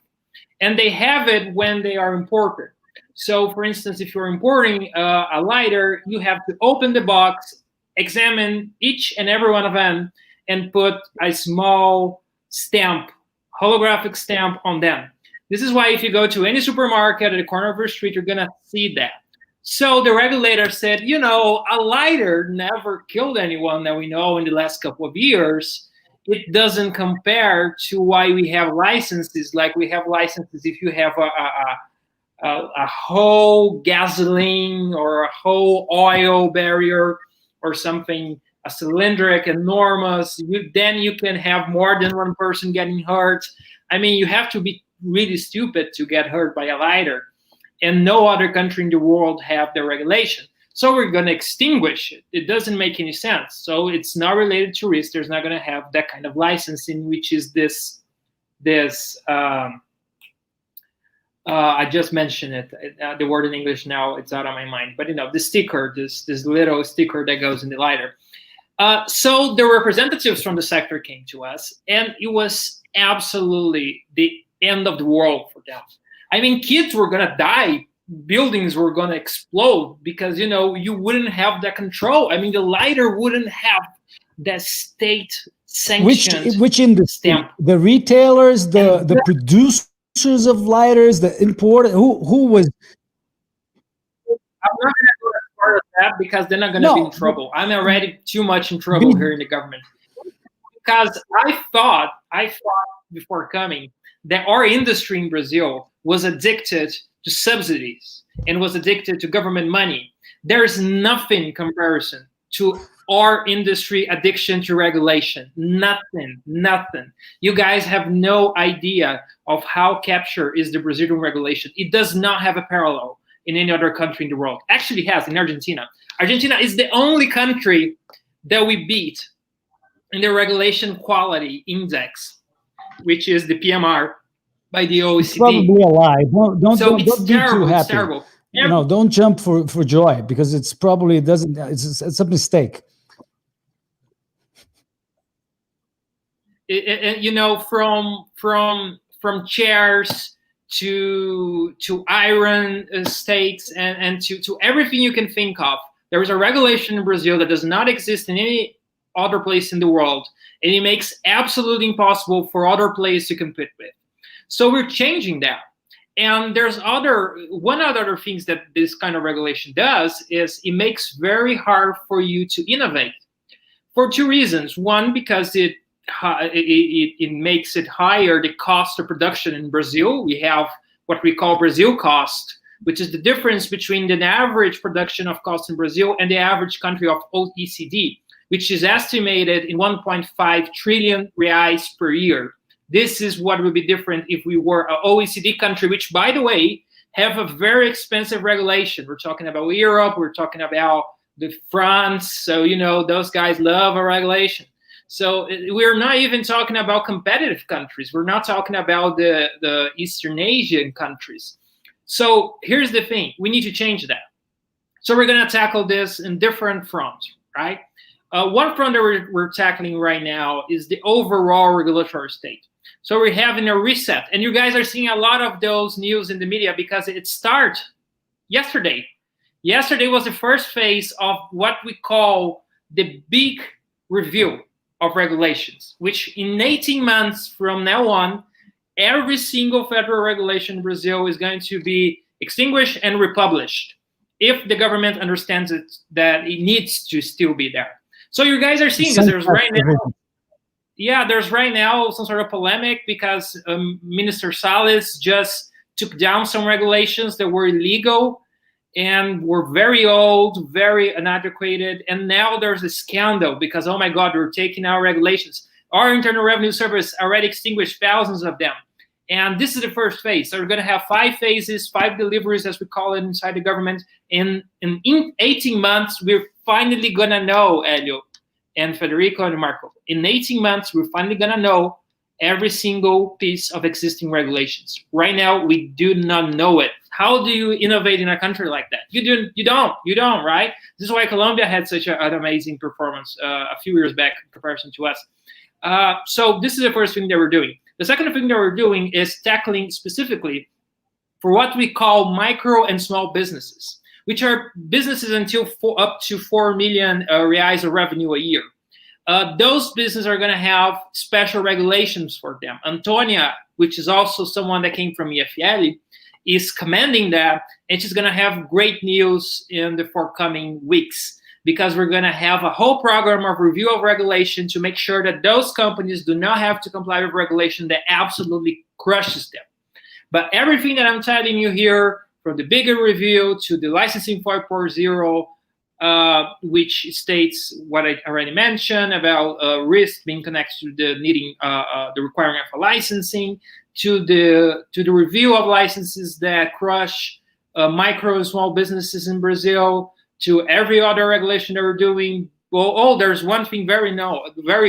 And they have it when they are imported. So for instance, if you're importing a lighter, you have to open the box, examine each and every one of them, and put a small stamp, holographic stamp on them. This is why if you go to any supermarket at the corner of your street, you're gonna see that. So the regulator said, you know, a lighter never killed anyone that we know in the last couple of years. It doesn't compare to why we have licenses. Like we have licenses if you have a whole gasoline or a whole oil barrier or something, a cylindric, enormous, then you can have more than one person getting hurt. I mean, you have to be really stupid to get hurt by a lighter. And no other country in the world have the regulation. So we're going to extinguish it. It doesn't make any sense. So it's not related to risk. There's not going to have that kind of licensing, which is this I just mentioned it. The word in English now, it's out of my mind. But you know, the sticker, this little sticker that goes in the lighter. So the representatives from the sector came to us, and it was absolutely the end of the world for them. I mean, kids were going to die. Buildings were going to explode because, you know, you wouldn't have that control. I mean, the lighter wouldn't have that state sanctioned which industry? Stamp. The retailers, the producers of lighters, the importer, who was? I'm not going to go as far as that because they're not going to be in trouble. I'm already too much in trouble here in the government. Because I thought before coming that our industry in Brazil was addicted to subsidies and was addicted to government money. There's nothing in comparison to our industry addiction to regulation. Nothing. You guys have no idea of how capture is the Brazilian regulation. It does not have a parallel in any other country in the world. Actually, it has in Argentina. Argentina is the only country that we beat in the regulation quality index, which is the PMR by the OECD. It's probably a lie. Don't be too happy. It's terrible. No, don't jump for joy because it's probably doesn't. It's a mistake. You know, from chairs to iron states and to everything you can think of. There is a regulation in Brazil that does not exist in any other place in the world, and it makes absolutely impossible for other players to compete with. So we're changing that. And there's one other things that this kind of regulation does is it makes very hard for you to innovate for two reasons. One, because it makes it higher the cost of production in Brazil. We have what we call Brazil cost, which is the difference between the average production of cost in Brazil and the average country of OECD, which is estimated in 1.5 trillion reais per year. This is what would be different if we were an OECD country, which, by the way, have a very expensive regulation. We're talking about Europe. We're talking about France. So, you know, those guys love a regulation. So we're not even talking about competitive countries. We're not talking about the Eastern Asian countries. So here's the thing. We need to change that. So we're going to tackle this in different fronts, right? One front that we're tackling right now is the overall regulatory state. So we're having a reset. And you guys are seeing a lot of those news in the media because it started yesterday. Yesterday was the first phase of what we call the big review of regulations, which in 18 months from now on, every single federal regulation in Brazil is going to be extinguished and republished if the government understands that it needs to still be there. So you guys are seeing this. There's right now some sort of polemic because Minister Salles just took down some regulations that were illegal and were very old, very inadequate. And now there's a scandal because, oh my God, we're taking our regulations. Our Internal Revenue Service already extinguished thousands of them. And this is the first phase. So we're going to have 5 phases, 5 deliveries, as we call it inside the government. And in 18 months, we're finally going to know, Helio and Federico and Marco. In 18 months, we're finally going to know every single piece of existing regulations. Right now, we do not know it. How do you innovate in a country like that? You don't, right? This is why Colombia had such an amazing performance a few years back in comparison to us. So this is the first thing that we're doing. The second thing that we're doing is tackling specifically for what we call micro and small businesses, which are businesses until up to 4 million reais of revenue a year. Those businesses are going to have special regulations for them. Antonia, which is also someone that came from EFL, is commending that, and she's going to have great news in the forthcoming weeks, because we're going to have a whole program of review of regulation to make sure that those companies do not have to comply with regulation that absolutely crushes them. But everything that I'm telling you here, from the bigger review to the licensing 5.0, which states what I already mentioned about risk being connected to the needing the requirement for licensing, to the review of licenses that crush micro and small businesses in Brazil, to every other regulation that we're doing. Well, there's one thing very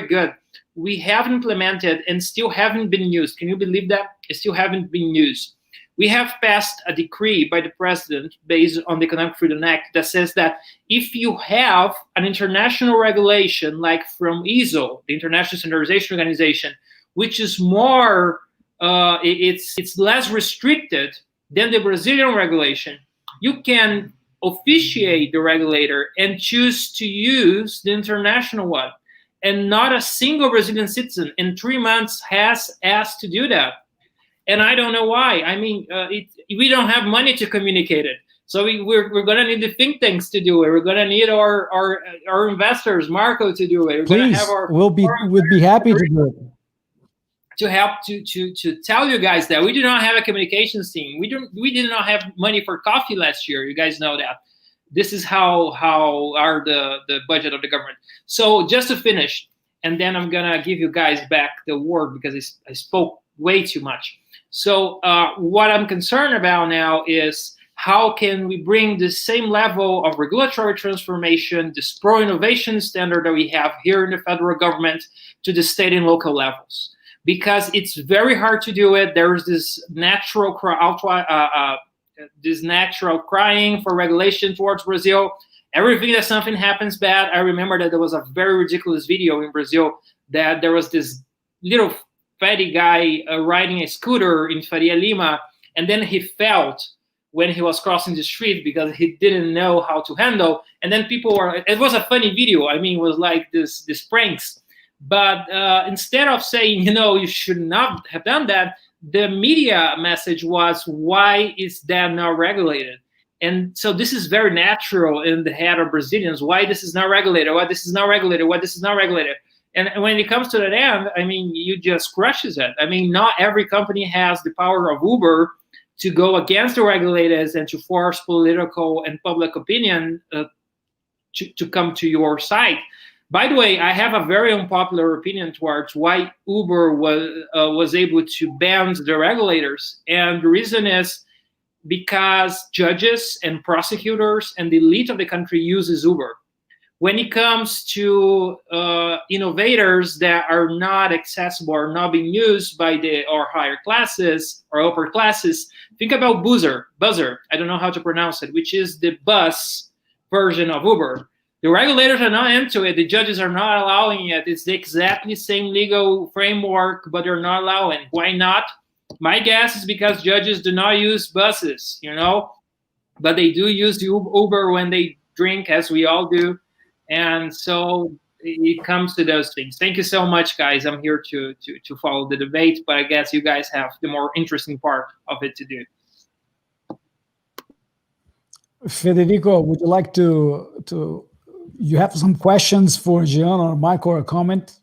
good. We have implemented and still haven't been used. Can you believe that? It still haven't been used. We have passed a decree by the president based on the Economic Freedom Act that says that if you have an international regulation like from ISO, the International Standardization Organization, which is more, it's less restricted than the Brazilian regulation, you can officiate the regulator and choose to use the international one. And not a single Brazilian citizen in 3 months has asked to do that. And I don't know why. I mean, we don't have money to communicate it. So we're going to need the think tanks to do it. We're going to need our investors, Marco, to do it. We're going to have we'd be happy to do it. To help to tell you guys that we do not have a communications team. We did not have money for coffee last year. You guys know that. This is how are the budget of the government. So just to finish, and then I'm gonna give you guys back the word because I spoke way too much. So what I'm concerned about now is how can we bring the same level of regulatory transformation, this pro-innovation standard that we have here in the federal government, to the state and local levels. Because it's very hard to do it. There's this natural crying for regulation towards Brazil. Everything that something happens bad. I remember that there was a very ridiculous video in Brazil that there was this little fatty guy riding a scooter in Faria Lima, and then he fell when he was crossing the street because he didn't know how to handle. And then people were, it was a funny video. I mean, it was like this pranks. But instead of saying, you should not have done that, the media message was, why is that not regulated? And so this is very natural in the head of Brazilians. Why this is not regulated? Why this is not regulated? Why this is not regulated? And when it comes to that end, I mean, you just crushes it. I mean, not every company has the power of Uber to go against the regulators and to force political and public opinion to come to your side. By the way, I have a very unpopular opinion towards why Uber was able to ban the regulators. And the reason is because judges and prosecutors and the elite of the country uses Uber. When it comes to innovators that are not accessible or not being used by or higher classes or upper classes, think about Buzzer, I don't know how to pronounce it, which is the bus version of Uber. The regulators are not into it. The judges are not allowing it. It's the exactly same legal framework, but they're not allowing. Why not? My guess is because judges do not use buses, but they do use the Uber when they drink, as we all do. And so it comes to those things. Thank you so much, guys. I'm here to follow the debate, but I guess you guys have the more interesting part of it to do. Federico, would you like to you have some questions for Jean or Mike or a comment?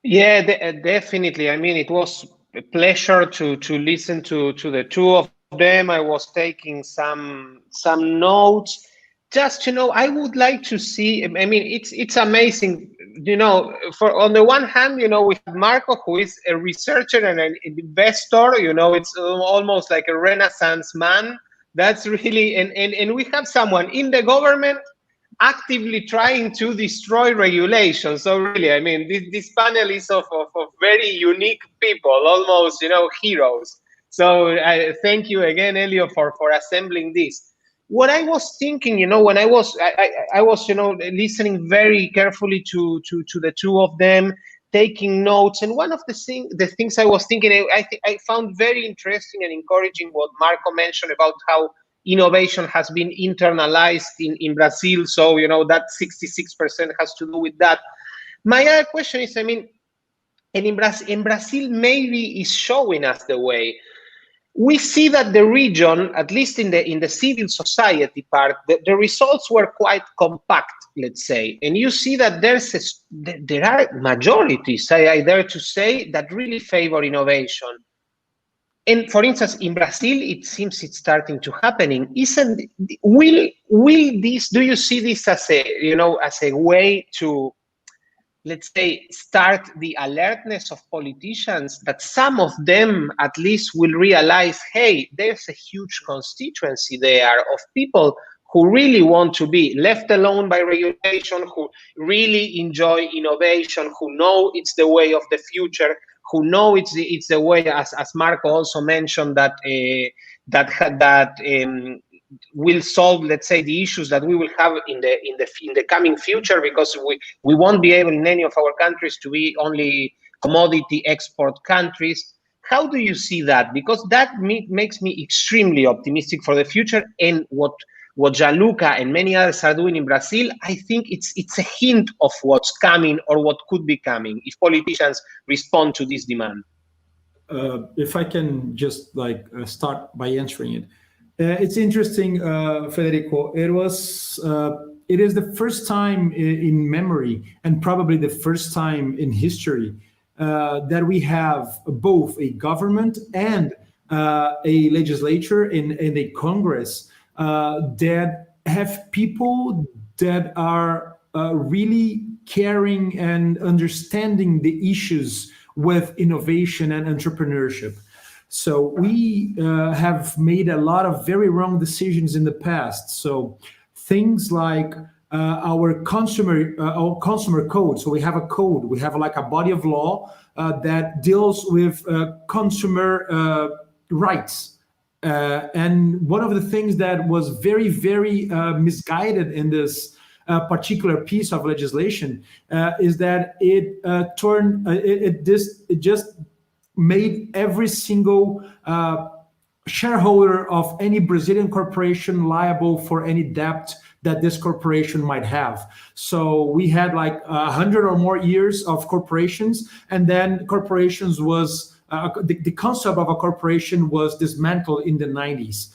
Yeah, definitely. I mean, it was a pleasure to listen to the two of them. I was taking some notes. Just, I would like to see. I mean, it's amazing. For on the one hand, we have Marco, who is a researcher and an investor. It's almost like a Renaissance man. That's really, and we have someone in the government actively trying to destroy regulations. So really, I mean, this panel is of very unique people, almost, heroes. So thank you again, Helio, for assembling this. What I was thinking, when I was listening very carefully to the two of them, taking notes, and one of the things I was thinking, I found very interesting and encouraging what Marco mentioned about how innovation has been internalized in Brazil. So, that 66% has to do with that. My other question is, I mean, and in Brazil maybe is showing us the way. We see that the region, at least in the civil society part, the results were quite compact, let's say. And you see that there are majorities, I dare to say, that really favor innovation. And for instance, in Brazil, it seems it's starting to happening. Will this? Do you see this as a way to, let's say, start the alertness of politicians, that some of them at least will realize, hey, there's a huge constituency there of people who really want to be left alone by regulation, who really enjoy innovation, who know it's the way of the future, who know it's the way, as Marco also mentioned, that will solve, let's say, the issues that we will have in the coming future, because we won't be able in any of our countries to be only commodity export countries. How do you see that? Because that makes me extremely optimistic for the future. And what Geanluca and many others are doing in Brazil, I think it's a hint of what's coming or what could be coming if politicians respond to this demand. If I can just start by answering it. It's interesting, Federico. It is the first time in memory, and probably the first time in history, that we have both a government and a legislature and a Congress that have people that are really caring and understanding the issues with innovation and entrepreneurship. So we have made a lot of very wrong decisions in the past. So things like our consumer code. So we have a code. We have like a body of law that deals with consumer rights. And one of the things that was very, very misguided in this particular piece of legislation is that it just made every single shareholder of any Brazilian corporation liable for any debt that this corporation might have. So we had like 100 or more years of corporations, and then corporations was the concept of a corporation was dismantled in the 90s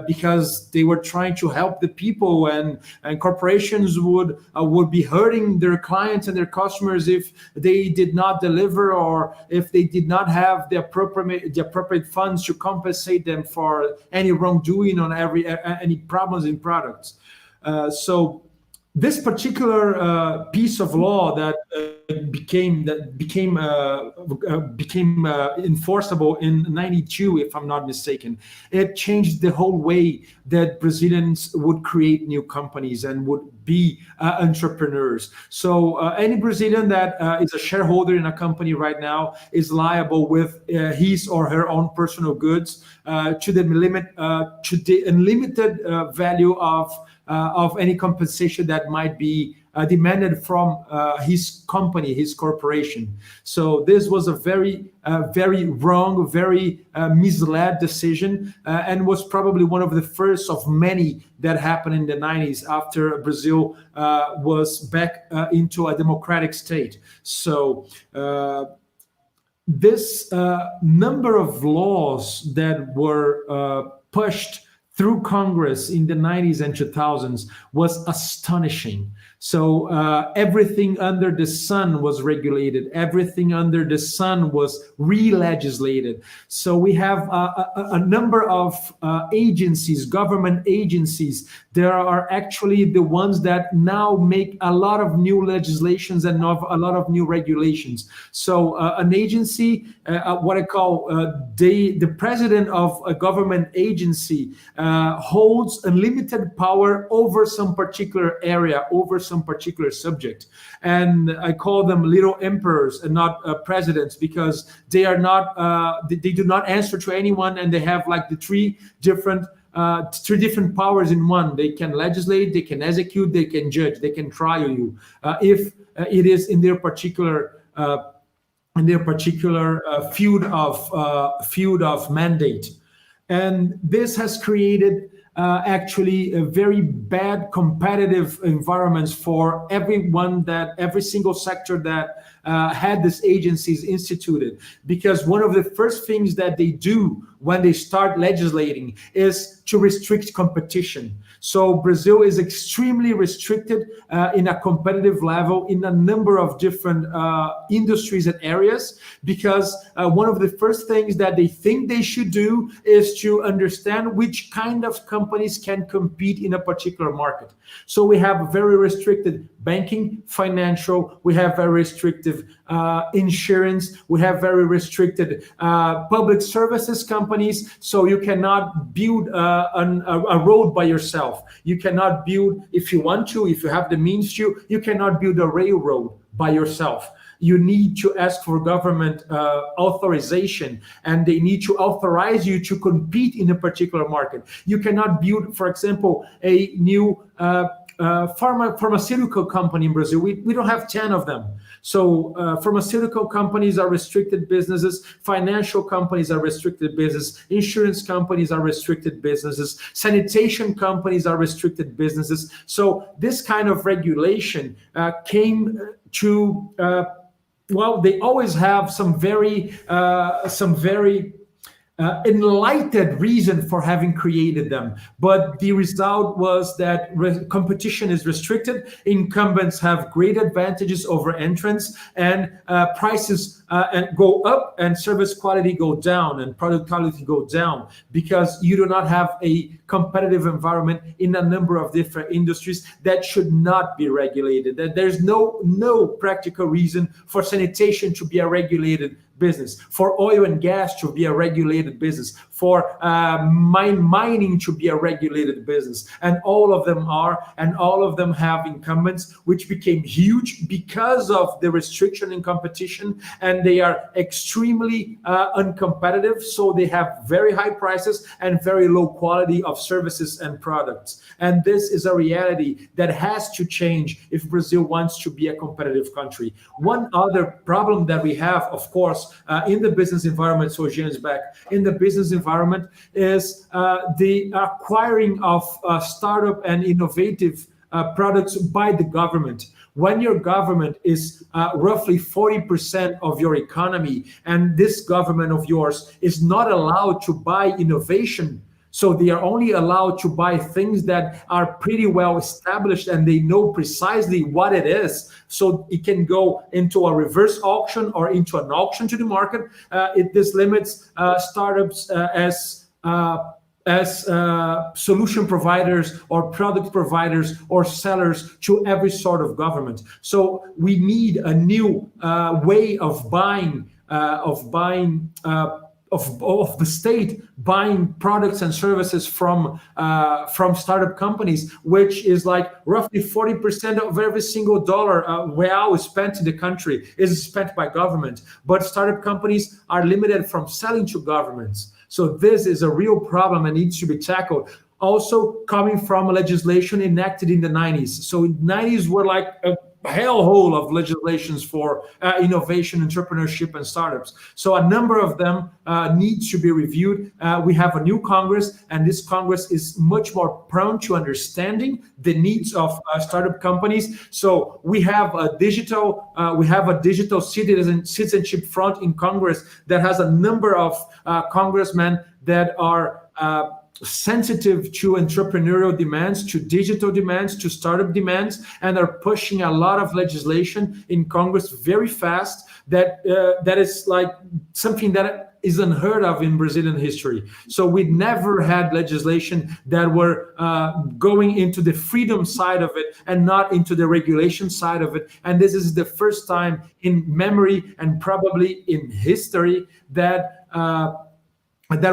because they were trying to help the people, and corporations would be hurting their clients and their customers if they did not deliver, or if they did not have the appropriate funds to compensate them for any wrongdoing on any problems in products. So this particular piece of law that became enforceable in '92, if I'm not mistaken, it changed the whole way that Brazilians would create new companies and would be entrepreneurs. So any Brazilian that is a shareholder in a company right now is liable with his or her own personal goods to the unlimited value of any compensation that might be demanded from his company, his corporation. So this was a very wrong, very misled decision, and was probably one of the first of many that happened in the 90s after Brazil was back into a democratic state. So this number of laws that were pushed through Congress in the 90s and 2000s was astonishing. So everything under the sun was regulated. Everything under the sun was re-legislated. So we have a number of agencies, government agencies. There are actually the ones that now make a lot of new legislations and a lot of new regulations. So an agency, what I call the president of a government agency holds unlimited power over some particular area, over some particular subject. And I call them little emperors and not presidents, because they are not, they do not answer to anyone, and they have like the three different powers in one. They can legislate, they can execute, they can judge, they can trial you if it is in their particular field of mandate. And this has created actually a very bad competitive environments for every single sector that had these agencies instituted. Because one of the first things that they do when they start legislating is to restrict competition. So Brazil is extremely restricted in a competitive level in a number of different industries and areas, because one of the first things that they think they should do is to understand which kind of companies can compete in a particular market. So we have very restricted banking, financial, we have very restrictive insurance, we have very restricted public services companies. So you cannot build a road by yourself. You cannot build, if you want to, if you have the means to, you cannot build a railroad by yourself. You need to ask for government authorization, and they need to authorize you to compete in a particular market. You cannot build, for example, a new pharmaceutical company in Brazil. We don't have 10 of them. So pharmaceutical companies are restricted businesses, financial companies are restricted businesses, insurance companies are restricted businesses, sanitation companies are restricted businesses. So this kind of regulation came to, well, they always have some very enlightened reason for having created them, but the result was that competition is restricted, incumbents have great advantages over entrants, and prices go up and service quality go down and product quality go down, because you do not have a competitive environment in a number of different industries that should not be regulated. That there's no practical reason for sanitation to be a regulated business, for oil and gas to be a regulated business, for mining to be a regulated business, and all of them are, and all of them have incumbents, which became huge because of the restriction in competition, and they are extremely uncompetitive, so they have very high prices and very low quality of services and products. And this is a reality that has to change if Brazil wants to be a competitive country. One other problem that we have, of course, in the business environment, so Jean is back, in the business environment is the acquiring of startup and innovative products by the government. When your government is roughly 40% of your economy, and this government of yours is not allowed to buy innovation, so they are only allowed to buy things that are pretty well established and they know precisely what it is. So it can go into a reverse auction or into an auction to the market. This limits startups as solution providers or product providers or sellers to every sort of government. So we need a new way of buying of the state buying products and services from startup companies, which is like roughly 40% of every single dollar real spent in the country is spent by government. But startup companies are limited from selling to governments. So this is a real problem and needs to be tackled. Also coming from legislation enacted in the 90s. So in the 90s were like a hellhole of legislations for innovation, entrepreneurship, and startups. So a number of them needs to be reviewed. We have a new Congress, and this Congress is much more prone to understanding the needs of startup companies. So we have a digital citizenship front in Congress that has a number of congressmen that are sensitive to entrepreneurial demands, to digital demands, to startup demands, and are pushing a lot of legislation in Congress very fast. That is like something that is unheard of in Brazilian history. So we never had legislation that were going into the freedom side of it and not into the regulation side of it. And this is the first time in memory and probably in history that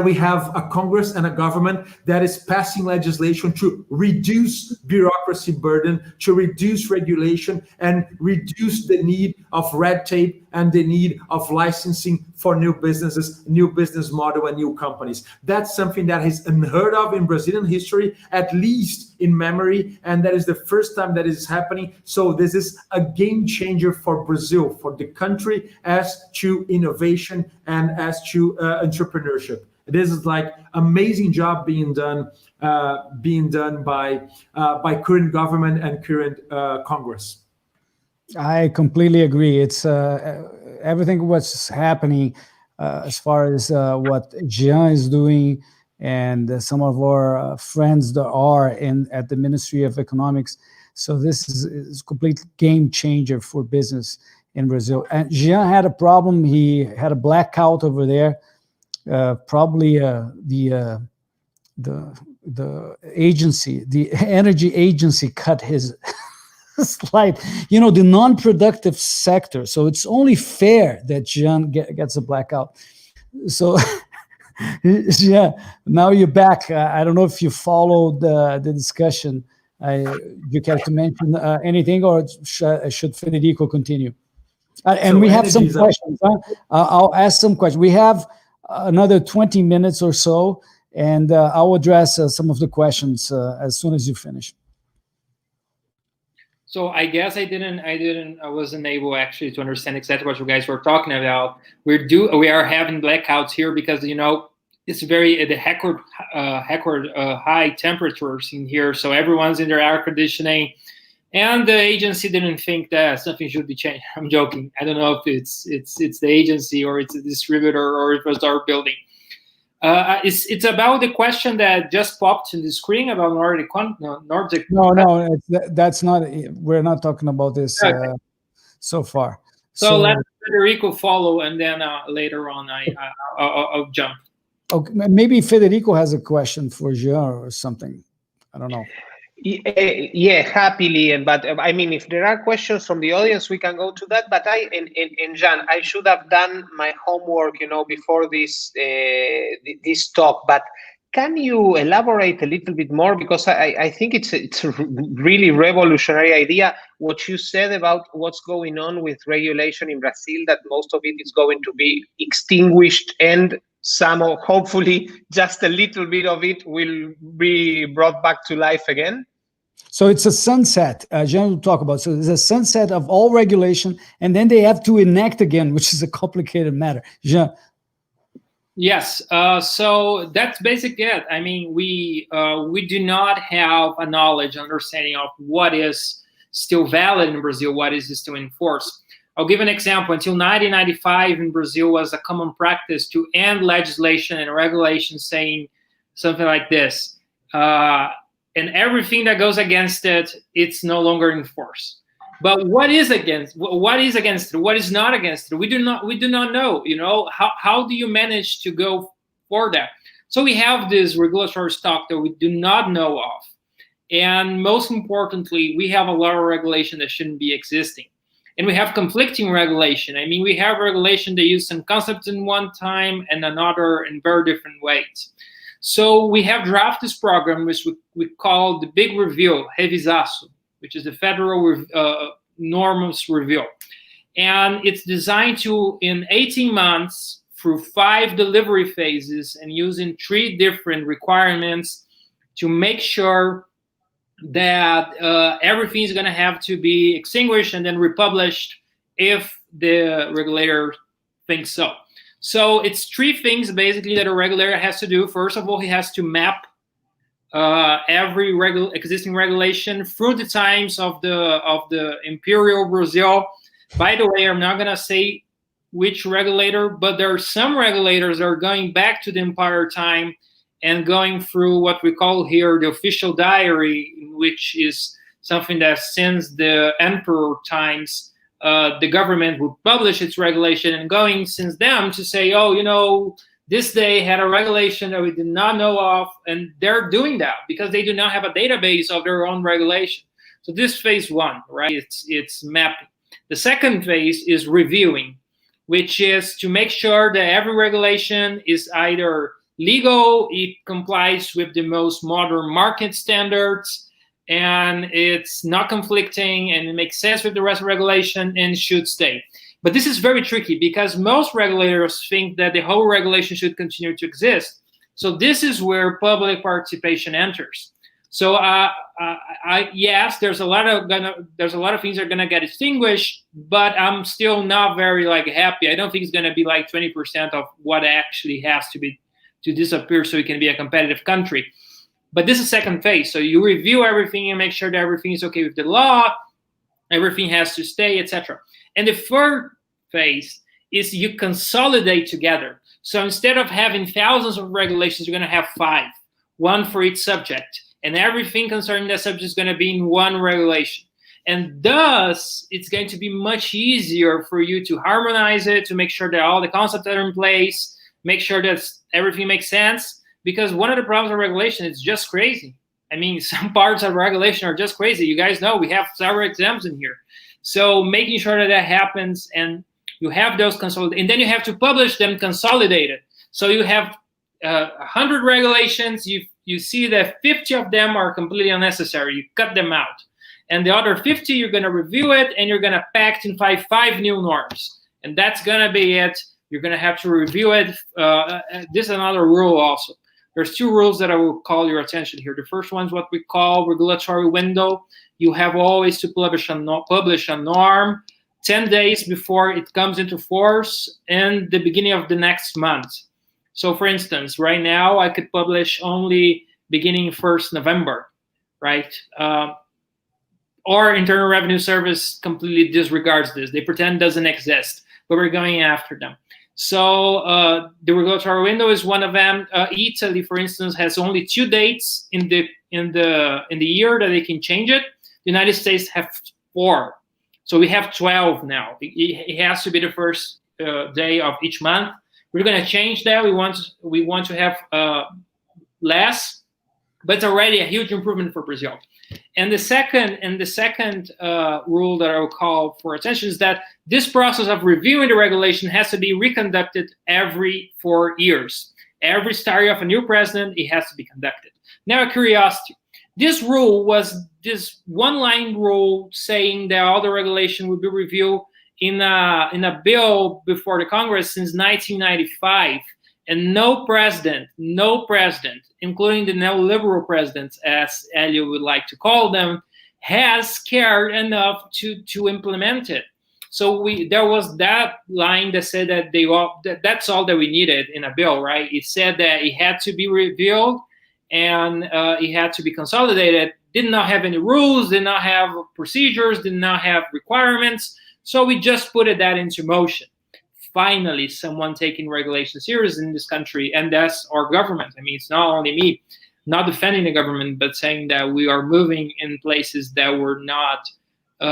we have a Congress and a government that is passing legislation to reduce bureaucracy burden, to reduce regulation, and reduce the need of red tape and the need of licensing for new businesses, new business model, and new companies. That's something that is unheard of in Brazilian history, at least in memory, and that is the first time that is happening. So this is a game changer for Brazil, for the country, as to innovation and as to entrepreneurship. This is like amazing job being done by current government and current Congress. I completely agree. It's everything what's happening as far as what Jean is doing, and some of our friends that are at the Ministry of Economics. So this is a complete game changer for business in Brazil. And Jean had a problem. He had a blackout over there. Probably the agency, the energy agency, cut his slide. You know, the non-productive sector. So it's only fair that Jean gets a blackout. So yeah, now you're back. I don't know if you followed the discussion. You care to mention anything, or should Federico continue? And so we have some questions. I'll ask some questions. We have another 20 minutes or so, and I'll address some of the questions as soon as you finish. So I guess I wasn't able actually to understand exactly what you guys were talking about. We are having blackouts here because, you know, it's the record high temperatures in here. So everyone's in their air conditioning, and the agency didn't think that something should be changed. I'm joking. I don't know if it's the agency or it's a distributor or it was our building. It's about the question that just popped in the screen about Nordic. No, that's not. We're not talking about this so far. So let Federico follow, and then later on I'll jump. Okay, maybe Federico has a question for Jean or something. I don't know. Yeah, happily. But I mean, if there are questions from the audience, we can go to that. But in Jean, I should have done my homework, you know, before this talk. But can you elaborate a little bit more? Because I think it's a really revolutionary idea. What you said about what's going on with regulation in Brazil, that most of it is going to be extinguished, and hopefully just a little bit of it will be brought back to life again. So it's a sunset. Jean will talk about. So there's a sunset of all regulation, and then they have to enact again, which is a complicated matter. Jean. Yes. So that's basically it. I mean, we do not have a knowledge, understanding of what is still valid in Brazil, what is still in force. I'll give an example. Until 1995 in Brazil was a common practice to end legislation and regulation saying something like this. And everything that goes against it, it's no longer in force. But what is against it? What is not against it? We do not know. You know, how do you manage to go for that? So we have this regulatory stock that we do not know of. And most importantly, we have a lot of regulation that shouldn't be existing. And we have conflicting regulation. I mean, we have regulation that use some concepts in one time and another in very different ways. So we have drafted this program, which we call the Big Review, Revisaço, which is the federal norms review. And it's designed to, in 18 months, through 5 delivery phases and using 3 different requirements to make sure that everything is going to have to be extinguished and then republished if the regulator thinks so. So it's 3 things basically that a regulator has to do. First of all, he has to map every existing regulation through the times of the Imperial Brazil. By the way, I'm not going to say which regulator, but there are some regulators that are going back to the Empire time and going through what we call here the official diary, which is something that since the emperor times, the government would publish its regulation, and going since then to say, oh, you know, this day had a regulation that we did not know of, and they're doing that because they do not have a database of their own regulation. So this phase one, right? It's mapping. The second phase is reviewing, which is to make sure that every regulation is either legal, it complies with the most modern market standards, and it's not conflicting, and it makes sense with the rest of the regulation and should stay. But this is very tricky because most regulators think that the whole regulation should continue to exist. So this is where public participation enters. So yes, there's a lot of things that are gonna get extinguished, but I'm still not very happy. I don't think it's gonna be 20% of what actually has to disappear so we can be a competitive country. But this is second phase. So you review everything and make sure that everything is okay with the law, everything has to stay, etc. And the third phase is you consolidate together. So instead of having thousands of regulations, you're going to have 5, one for each subject. And everything concerning that subject is going to be in one regulation. And thus, it's going to be much easier for you to harmonize it, to make sure that all the concepts are in place, make sure that everything makes sense. Because one of the problems with regulation is just crazy. I mean, some parts of regulation are just crazy. You guys know we have several exams in here. So making sure that that happens, and you have those consolidated, and then you have to publish them consolidated. So you have 100 regulations. You see that 50 of them are completely unnecessary. You cut them out. And the other 50, you're going to review it, and you're going to pact in five new norms. And that's going to be it. You're going to have to review it. This is another rule also. There's 2 rules that I will call your attention here. The first one is what we call regulatory window. You have always to publish a norm 10 days before it comes into force and the beginning of the next month. So for instance, right now I could publish only beginning 1st November, right? Or Internal Revenue Service completely disregards this. They pretend it doesn't exist, but we're going after them. So the regulatory window is one of them. Italy, for instance, has only 2 dates in the year that they can change it. The United States have 4, so we have 12 now. It has to be the first day of each month. We're going to change that. We want to have less, but it's already a huge improvement for Brazil. And the second rule that I will call for attention is that this process of reviewing the regulation has to be reconducted every 4 years. Every start of a new president, it has to be conducted. Now, a curiosity. This rule was this one-line rule saying that all the regulation would be reviewed in a bill before the Congress since 1995. And no president, including the neoliberal presidents, as Helio would like to call them, has cared enough to implement it. So there was that line that said that that's all that we needed in a bill, right? It said that it had to be reviewed and it had to be consolidated. Did not have any rules, did not have procedures, did not have requirements. So we just put that into motion. Finally, someone taking regulation serious in this country, and that's our government. I mean, it's not only me, not defending the government, but saying that we are moving in places that were not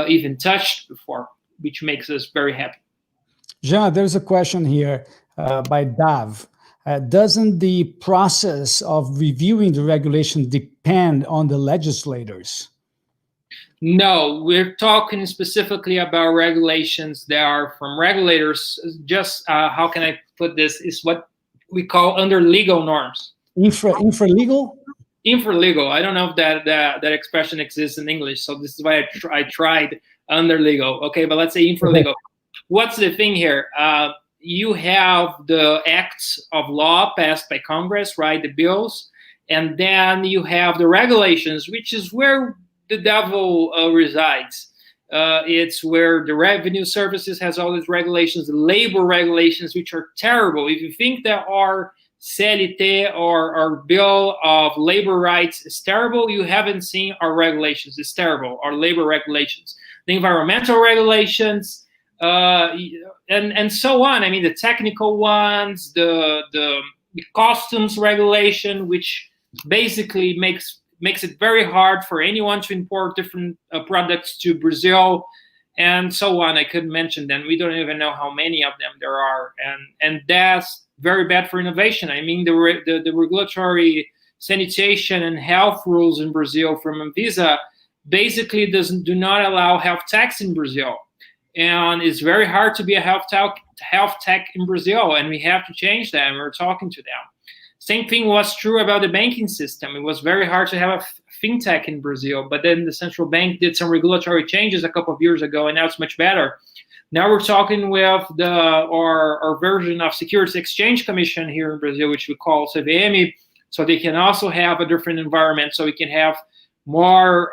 even touched before, which makes us very happy. Jean, there's a question here by Dav. Doesn't the process of reviewing the regulation depend on the legislators? No, we're talking specifically about regulations that are from regulators. Just how can I put this? Is what we call under legal norms. Infralegal? Infralegal. I don't know if that expression exists in English, so this is why I tried under legal. Okay, but let's say infralegal. What's the thing here? You have the acts of law passed by Congress, right? The bills, and then you have the regulations, which is where the devil resides. It's where the revenue services has all these regulations, the labor regulations, which are terrible. If you think that our CLT or our bill of labor rights is terrible, you haven't seen our regulations. It's terrible, our labor regulations. The environmental regulations, and so on. I mean, the technical ones, the customs regulation, which basically makes it very hard for anyone to import different products to Brazil, and so on. I couldn't mention them. We don't even know how many of them there are, and that's very bad for innovation. I mean, the regulatory sanitation and health rules in Brazil from Anvisa basically do not allow health techs in Brazil, and it's very hard to be a health tech in Brazil, and we have to change that, and we're talking to them. Same thing was true about the banking system. It was very hard to have a fintech in Brazil, but then the central bank did some regulatory changes a couple of years ago, and now it's much better. Now we're talking with our version of Securities Exchange Commission here in Brazil, which we call CVM, so they can also have a different environment, so we can have more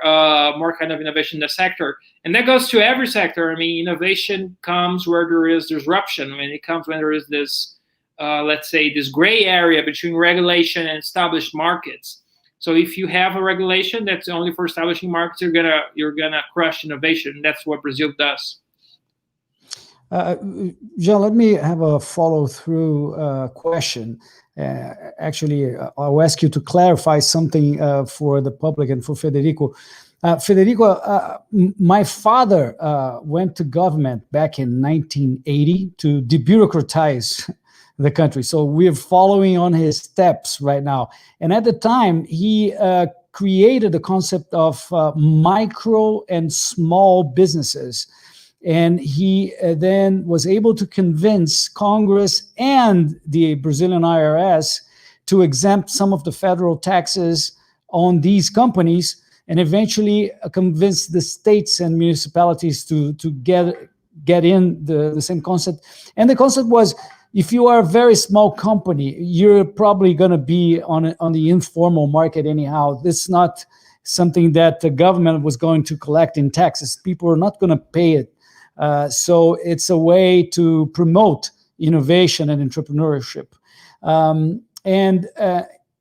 kind of innovation in the sector. And that goes to every sector. I mean, innovation comes where there is disruption. I mean, it comes when there is this, let's say, this gray area between regulation and established markets. So if you have a regulation that's only for establishing markets, you're gonna crush innovation. And that's what Brazil does. Jean, let me have a follow-through question. Actually, I'll ask you to clarify something for the public and for Federico. Federico, my father went to government back in 1980 to debureaucratize the country. So we're following on his steps right now. And at the time, he created the concept of micro and small businesses. And he then was able to convince Congress and the Brazilian IRS to exempt some of the federal taxes on these companies, and eventually convince the states and municipalities to get in the same concept. And the concept was, if you are a very small company, you're probably going to be on the informal market anyhow. This is not something that the government was going to collect in taxes. People are not going to pay it. So it's a way to promote innovation and entrepreneurship.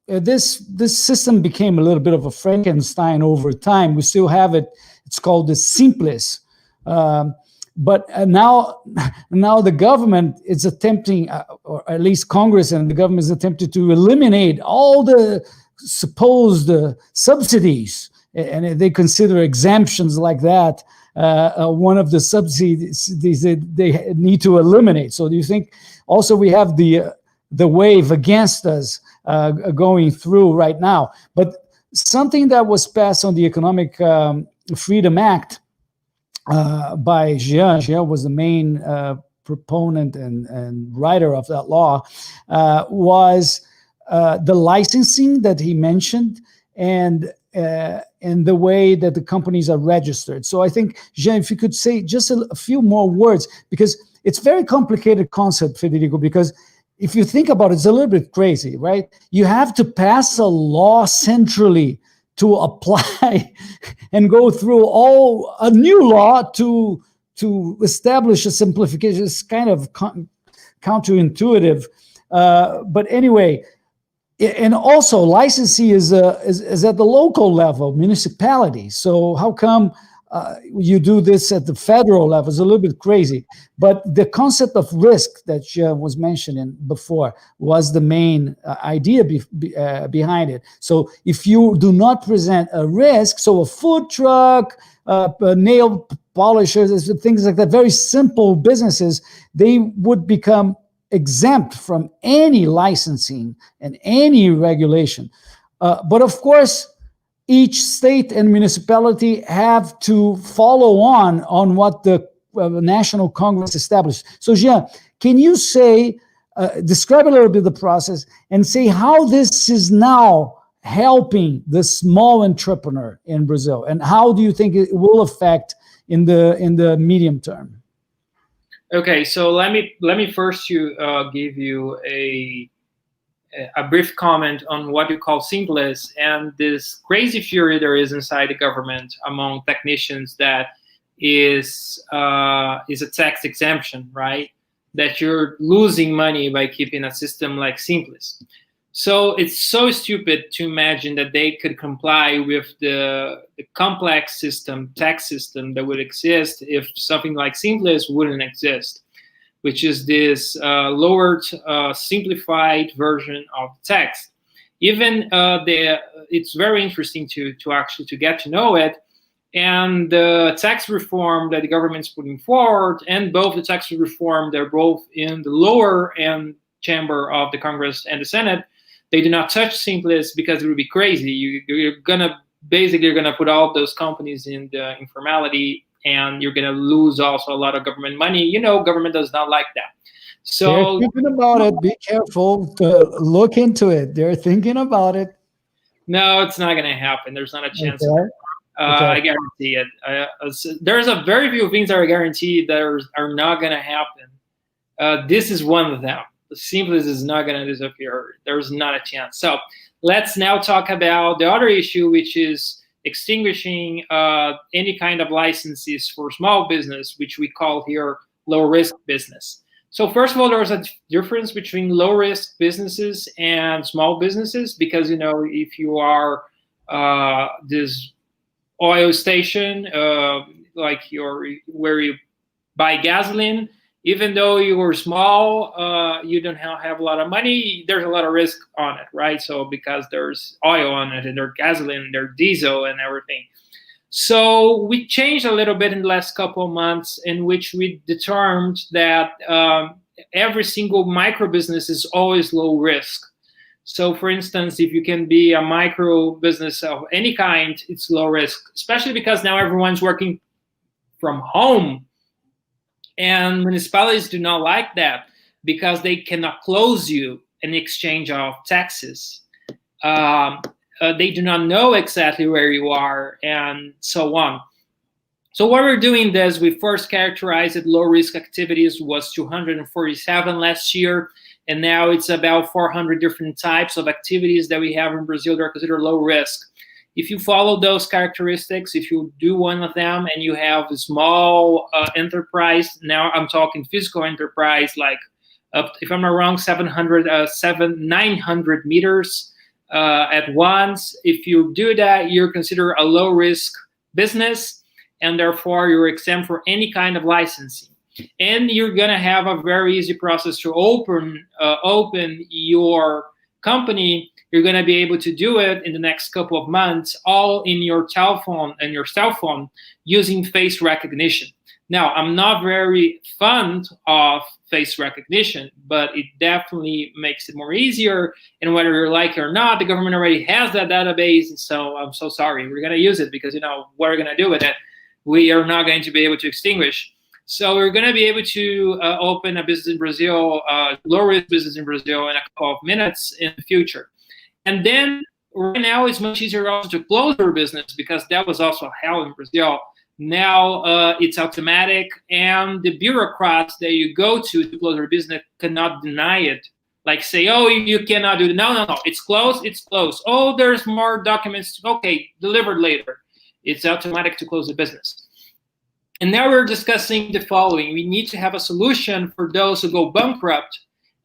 This system became a little bit of a Frankenstein over time. We still have it. It's called the Simples. But now the government is attempting, or at least Congress and the government is attempting to eliminate all the supposed subsidies, and they consider exemptions like that one of the subsidies they need to eliminate. So do you think also we have the wave against us going through right now? But something that was passed on the Economic Freedom Act by Gean was the main proponent and writer of that law, was the licensing that he mentioned, and the way that the companies are registered. So I think, Jean, if you could say just a few more words, because it's a very complicated concept, Federico, because if you think about it, it's a little bit crazy, right? You have to pass a law centrally to apply and go through a new law to establish a simplification. It's kind of counterintuitive. But anyway, and also licensing is at the local level, municipality. So how come you do this at the federal level? It's a little bit crazy. But the concept of risk that was mentioning before was the main idea behind it. So if you do not present a risk, so a food truck, nail polishers, things like that, very simple businesses, they would become exempt from any licensing and any regulation. But of course, each state and municipality have to follow on what the National Congress established. So Jean, can you say, describe a little bit the process and say how this is now helping the small entrepreneur in Brazil, and how do you think it will affect in the medium term? Okay, so let me first give you a brief comment on what you call Simples and this crazy fury there is inside the government among technicians that is a tax exemption, right? That you're losing money by keeping a system like Simples. So it's so stupid to imagine that they could comply with the complex tax system that would exist if something like Simples wouldn't exist. which is this lowered, simplified version of text. Even it's very interesting to actually get to know it. And the tax reform that the government's putting forward, and both the tax reform, they're both in the lower end chamber of the Congress and the Senate. They do not touch simplest because it would be crazy. You're gonna put all those companies in the informality, and you're gonna lose also a lot of government money. You know, government does not like that. So they're thinking about it. Be careful. Look into it. They're thinking about it. No, it's not gonna happen. There's not a chance. Okay. I guarantee it. There's a very few things that are guaranteed that are not gonna happen. This is one of them. The simplest is not going to disappear. There's not a chance. So let's now talk about the other issue, which is extinguishing any kind of licenses for small business, which we call here low-risk business. So first of all, there's a difference between low-risk businesses and small businesses, because, you know, if you are this oil station, like where you buy gasoline, even though you are small, you don't have a lot of money, there's a lot of risk on it, right? So because there's oil on it, and there's gasoline, there's diesel and everything. So we changed a little bit in the last couple of months, in which we determined that every single micro business is always low risk. So for instance, if you can be a micro business of any kind, it's low risk, especially because now everyone's working from home. And municipalities do not like that, because they cannot close you in exchange of taxes. They do not know exactly where you are, and so on. So what we're doing is we first characterized that low-risk activities was 247 last year, and now it's about 400 different types of activities that we have in Brazil that are considered low risk. If you follow those characteristics, if you do one of them and you have a small enterprise, now I'm talking physical enterprise, like if I'm not wrong, 900 meters at once. If you do that, you're considered a low risk business, and therefore you're exempt for any kind of licensing. And you're gonna have a very easy process to open your company. You're going to be able to do it in the next couple of months, all in your telephone and your cell phone, using face recognition. Now, I'm not very fond of face recognition, but it definitely makes it more easier. And whether you like it or not, the government already has that database. So I'm so sorry. We're going to use it, because, you know, what are we going to do with it? We are not going to be able to extinguish. So we're going to be able to open a business in Brazil, low-risk business in Brazil, in a couple of minutes in the future. And then right now it's much easier also to close your business, because that was also hell in Brazil. Now it's automatic, and the bureaucrats that you go to close your business cannot deny it. Like say, oh, you cannot do it. No, it's closed, it's closed. Oh, there's more documents. Okay, delivered later. It's automatic to close the business. And now we're discussing the following. We need to have a solution for those who go bankrupt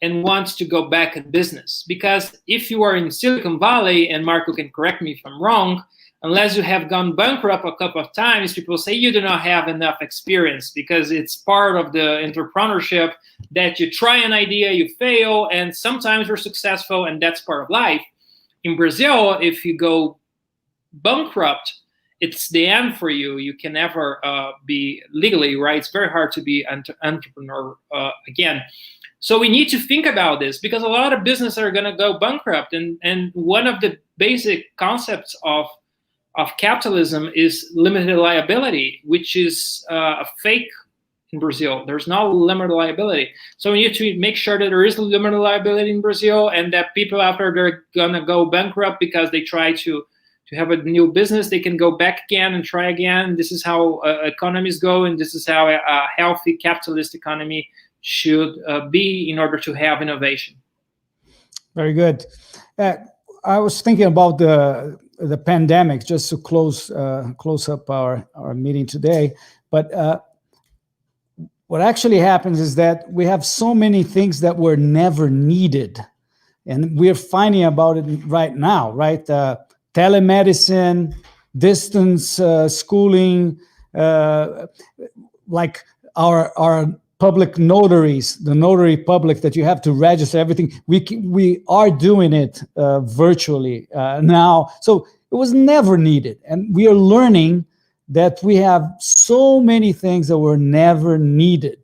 and wants to go back in business. Because if you are in Silicon Valley, and Marco can correct me if I'm wrong, unless you have gone bankrupt a couple of times, people say you do not have enough experience, because it's part of the entrepreneurship that you try an idea, you fail, and sometimes you're successful, and that's part of life. In Brazil, if you go bankrupt, it's the end for you. You can never be legally, right? It's very hard to be an entrepreneur again. So we need to think about this, because a lot of businesses are going to go bankrupt. And one of the basic concepts of capitalism is limited liability, which is a fake in Brazil. There's no limited liability. So we need to make sure that there is limited liability in Brazil, and that people after they're going to go bankrupt because they try to have a new business, they can go back again and try again. This is how economies go, and this is how a healthy capitalist economy should be in order to have innovation. Very good. I was thinking about the pandemic, just to close up our meeting today. But what actually happens is that we have so many things that were never needed, and we're finding about it right now, right? Telemedicine, distance schooling, like our public notaries, the notary public that you have to register everything. We are doing it virtually now. So it was never needed. And we are learning that we have so many things that were never needed,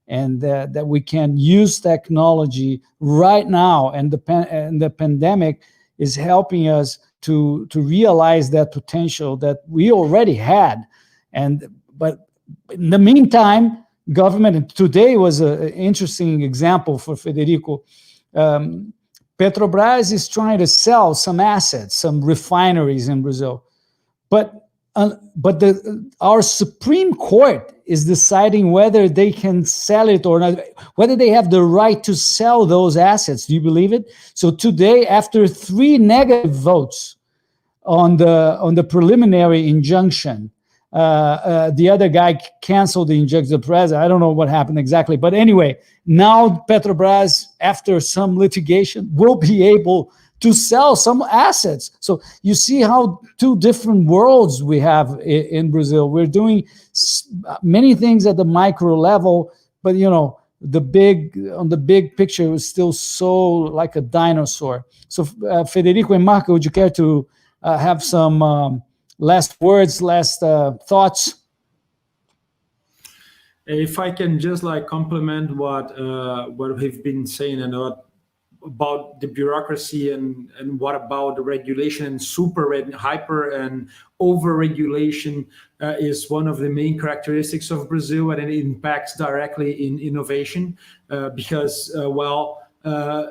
and that we can use technology right now. And the pandemic is helping us to realize that potential that we already had. But in the meantime, government, and today was an interesting example for Federico. Petrobras is trying to sell some assets, some refineries in Brazil, but our Supreme Court is deciding whether they can sell it or not, whether they have the right to sell those assets. Do you believe it? So today, after 3 negative votes on the preliminary injunction, the other guy canceled the injunction, the president. I don't know what happened exactly, but anyway, now Petrobras, after some litigation, will be able to sell some assets. So you see how 2 different worlds we have in Brazil. We're doing many things at the micro level, but the big picture is still so like a dinosaur. So Federico and Marco, would you care to have some last words, last thoughts? If I can just complement what we've been saying and about the bureaucracy and what about the regulation and hyper and over regulation is one of the main characteristics of Brazil, and it impacts directly in innovation because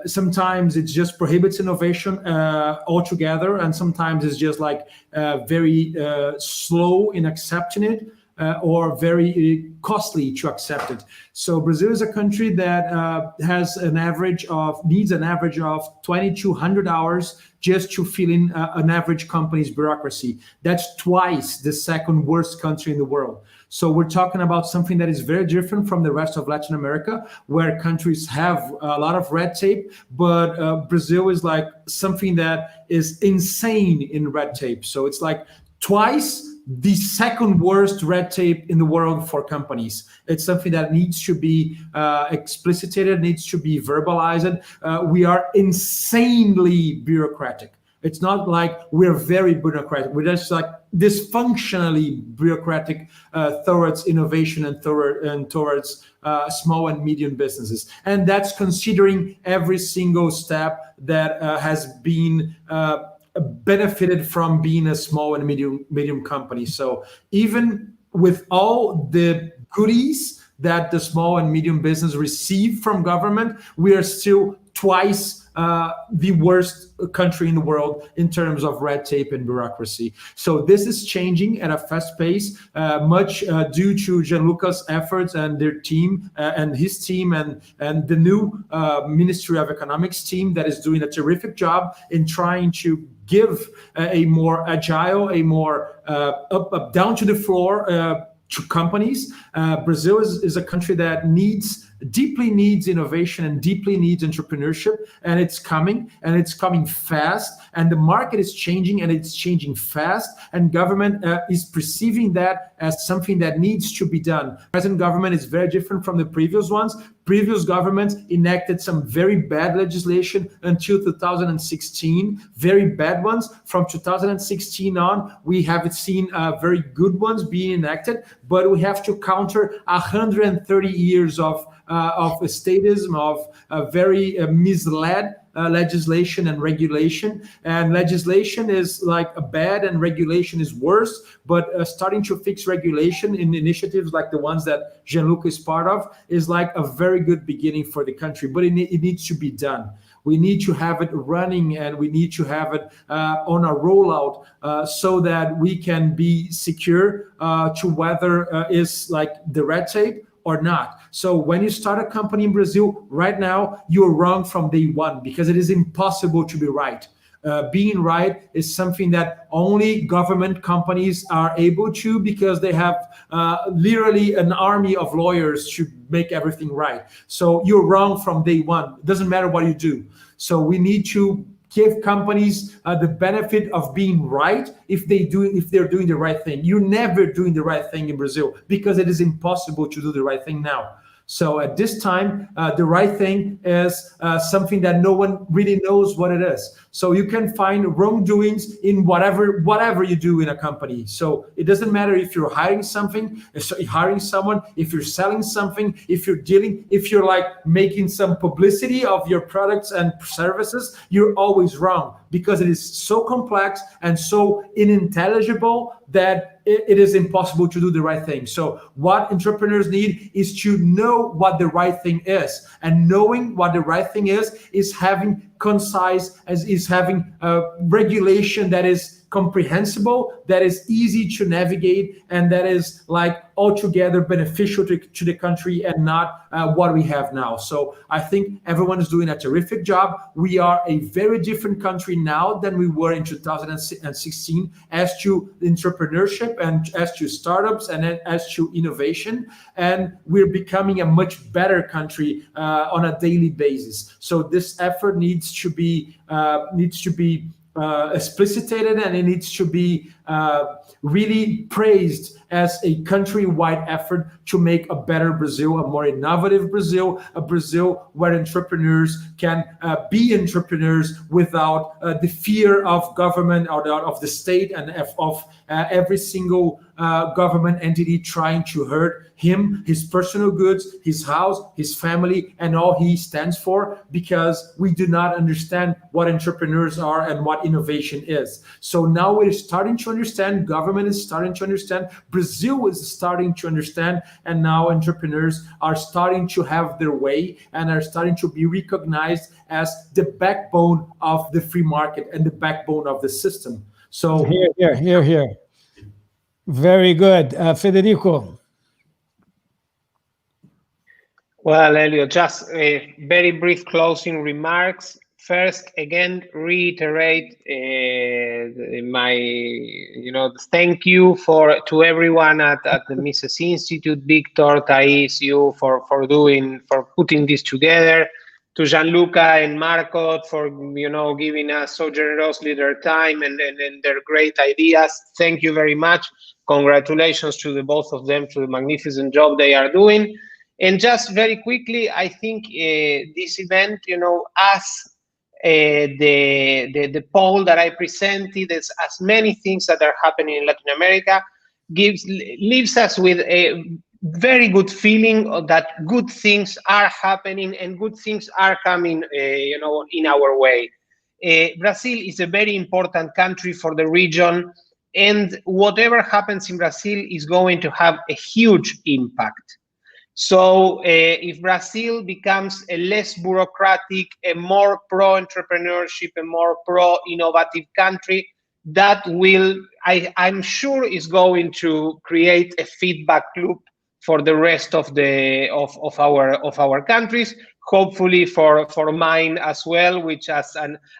sometimes it just prohibits innovation altogether, and sometimes it's just very slow in accepting it. Or very costly to accept it. So Brazil is a country that needs an average of 2,200 hours just to fill in an average company's bureaucracy. That's twice the second worst country in the world. So we're talking about something that is very different from the rest of Latin America, where countries have a lot of red tape, but Brazil is something that is insane in red tape. So it's twice the second worst red tape in the world for companies. It's something that needs to be explicitated, needs to be verbalized. We are insanely bureaucratic. It's not like we're very bureaucratic. We're just dysfunctionally bureaucratic towards innovation and towards small and medium businesses. And that's considering every single step that has been benefited from being a small and medium company. So even with all the goodies that the small and medium business receive from government, we are still twice the worst country in the world in terms of red tape and bureaucracy. So this is changing at a fast pace, much due to Geanluca's efforts and their team and his team and the new Ministry of Economics team that is doing a terrific job in trying to give a more agile, a more up down to the floor to companies. Brazil is a country that deeply needs innovation and deeply needs entrepreneurship, and it's coming fast, and the market is changing and it's changing fast, and government is perceiving that as something that needs to be done. Present government is very different from the previous ones. Previous governments enacted some very bad legislation until 2016, very bad ones. From 2016 on, we haven't seen very good ones being enacted, but we have to counter 130 years of statism, of very misled legislation and regulation. And legislation is bad and regulation is worse, but starting to fix regulation in initiatives like the ones that Geanluca is part of is a very good beginning for the country, but it needs to be done. We need to have it running, and we need to have it on a rollout so that we can be secure to whether is the red tape or not. So when you start a company in Brazil right now, you're wrong from day one, because it is impossible to be right. Being right is something that only government companies are able to, because they have literally an army of lawyers to make everything right. So you're wrong from day one. It doesn't matter what you do. So we need to give companies the benefit of being right if they're doing the right thing. You're never doing the right thing in Brazil, because it is impossible to do the right thing now. So at this time, the right thing is something that no one really knows what it is. So you can find wrongdoings in whatever you do in a company. So it doesn't matter if you're hiring someone, if you're selling something, if you're like making some publicity of your products and services, you're always wrong, because it is so complex and so unintelligible that it is impossible to do the right thing. So what entrepreneurs need is to know what the right thing is, and knowing what the right thing is having concise, is having regulation that is comprehensible, that is easy to navigate, and that is like altogether beneficial to the country, and not what we have now. So I think everyone is doing a terrific job. We are a very different country now than we were in 2016 as to entrepreneurship and as to startups and as to innovation. And we're becoming a much better country on a daily basis. So this effort needs to be explicitated, and it needs to be really praised as a countrywide effort to make a better Brazil, a more innovative Brazil, a Brazil where entrepreneurs can be entrepreneurs without the fear of government or of the state, and of every single government entity trying to hurt him, his personal goods, his house, his family, and all he stands for, because we do not understand what entrepreneurs are and what innovation is. So now we're starting to understand, government is starting to understand, Brazil is starting to understand, and now entrepreneurs are starting to have their way and are starting to be recognized as the backbone of the free market and the backbone of the system. So Here. Very good. Federico. Well, Helio, just very brief closing remarks. First, again, reiterate my, thank you to everyone at the Mises Institute, Victor, Thais, you for putting this together, to Geanluca and Marco for giving us so generously their time and their great ideas. Thank you very much. Congratulations to the both of them for the magnificent job they are doing. And just very quickly, I think this event, as the poll that I presented, as many things that are happening in Latin America, leaves us with a very good feeling that good things are happening and good things are coming, in our way. Brazil is a very important country for the region, and whatever happens in Brazil is going to have a huge impact. So if Brazil becomes a less bureaucratic, a more pro-entrepreneurship, a more pro-innovative country, that will, I'm sure, is going to create a feedback loop for the rest of our countries. Hopefully for mine as well, which, as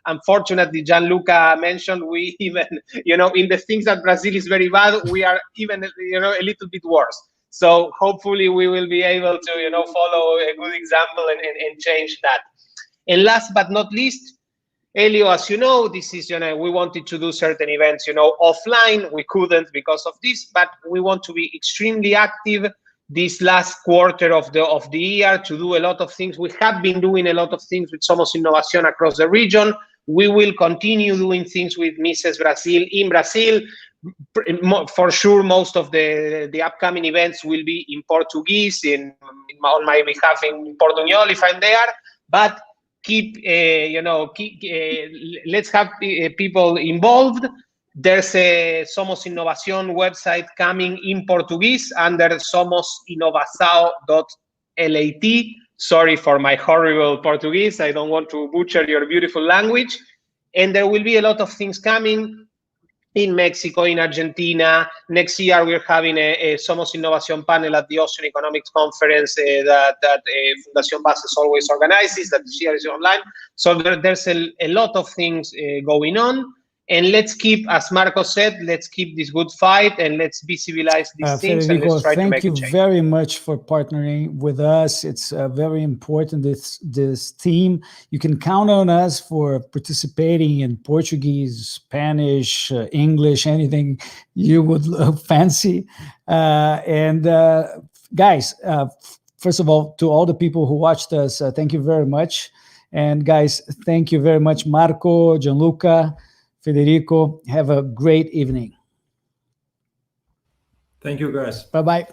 unfortunately Geanluca mentioned, we even, in the things that Brazil is very bad, we are even, a little bit worse. So hopefully we will be able to, follow a good example and change that. And last but not least, Helio, as you know, this is, we wanted to do certain events, offline. We couldn't because of this, but we want to be extremely active this last quarter of the year to do a lot of things. We have been doing a lot of things with Somos Innovación across the region. We will continue doing things with Mises Brasil in Brazil. For sure, most of the upcoming events will be in Portuguese, on my behalf in Portuñol if I'm there. But let's have people involved. There's a Somos Innovación website coming in Portuguese under somosinnovação.lat. Sorry for my horrible Portuguese. I don't want to butcher your beautiful language. And there will be a lot of things coming in Mexico, in Argentina. Next year, we're having a Somos Innovación panel at the Ocean Economics Conference that Fundación Bases always organizes, that this year is online. So there's a lot of things going on. And let's keep, as Marco said, let's keep this good fight and let's be civilized these things. Federico, and let's try to make thank you very much for partnering with us. It's very important, this theme. You can count on us for participating in Portuguese, Spanish, English, anything you would fancy. Guys, first of all, to all the people who watched us, thank you very much. And guys, thank you very much, Marco, Geanluca, Federico. Have a great evening. Thank you, guys. Bye-bye.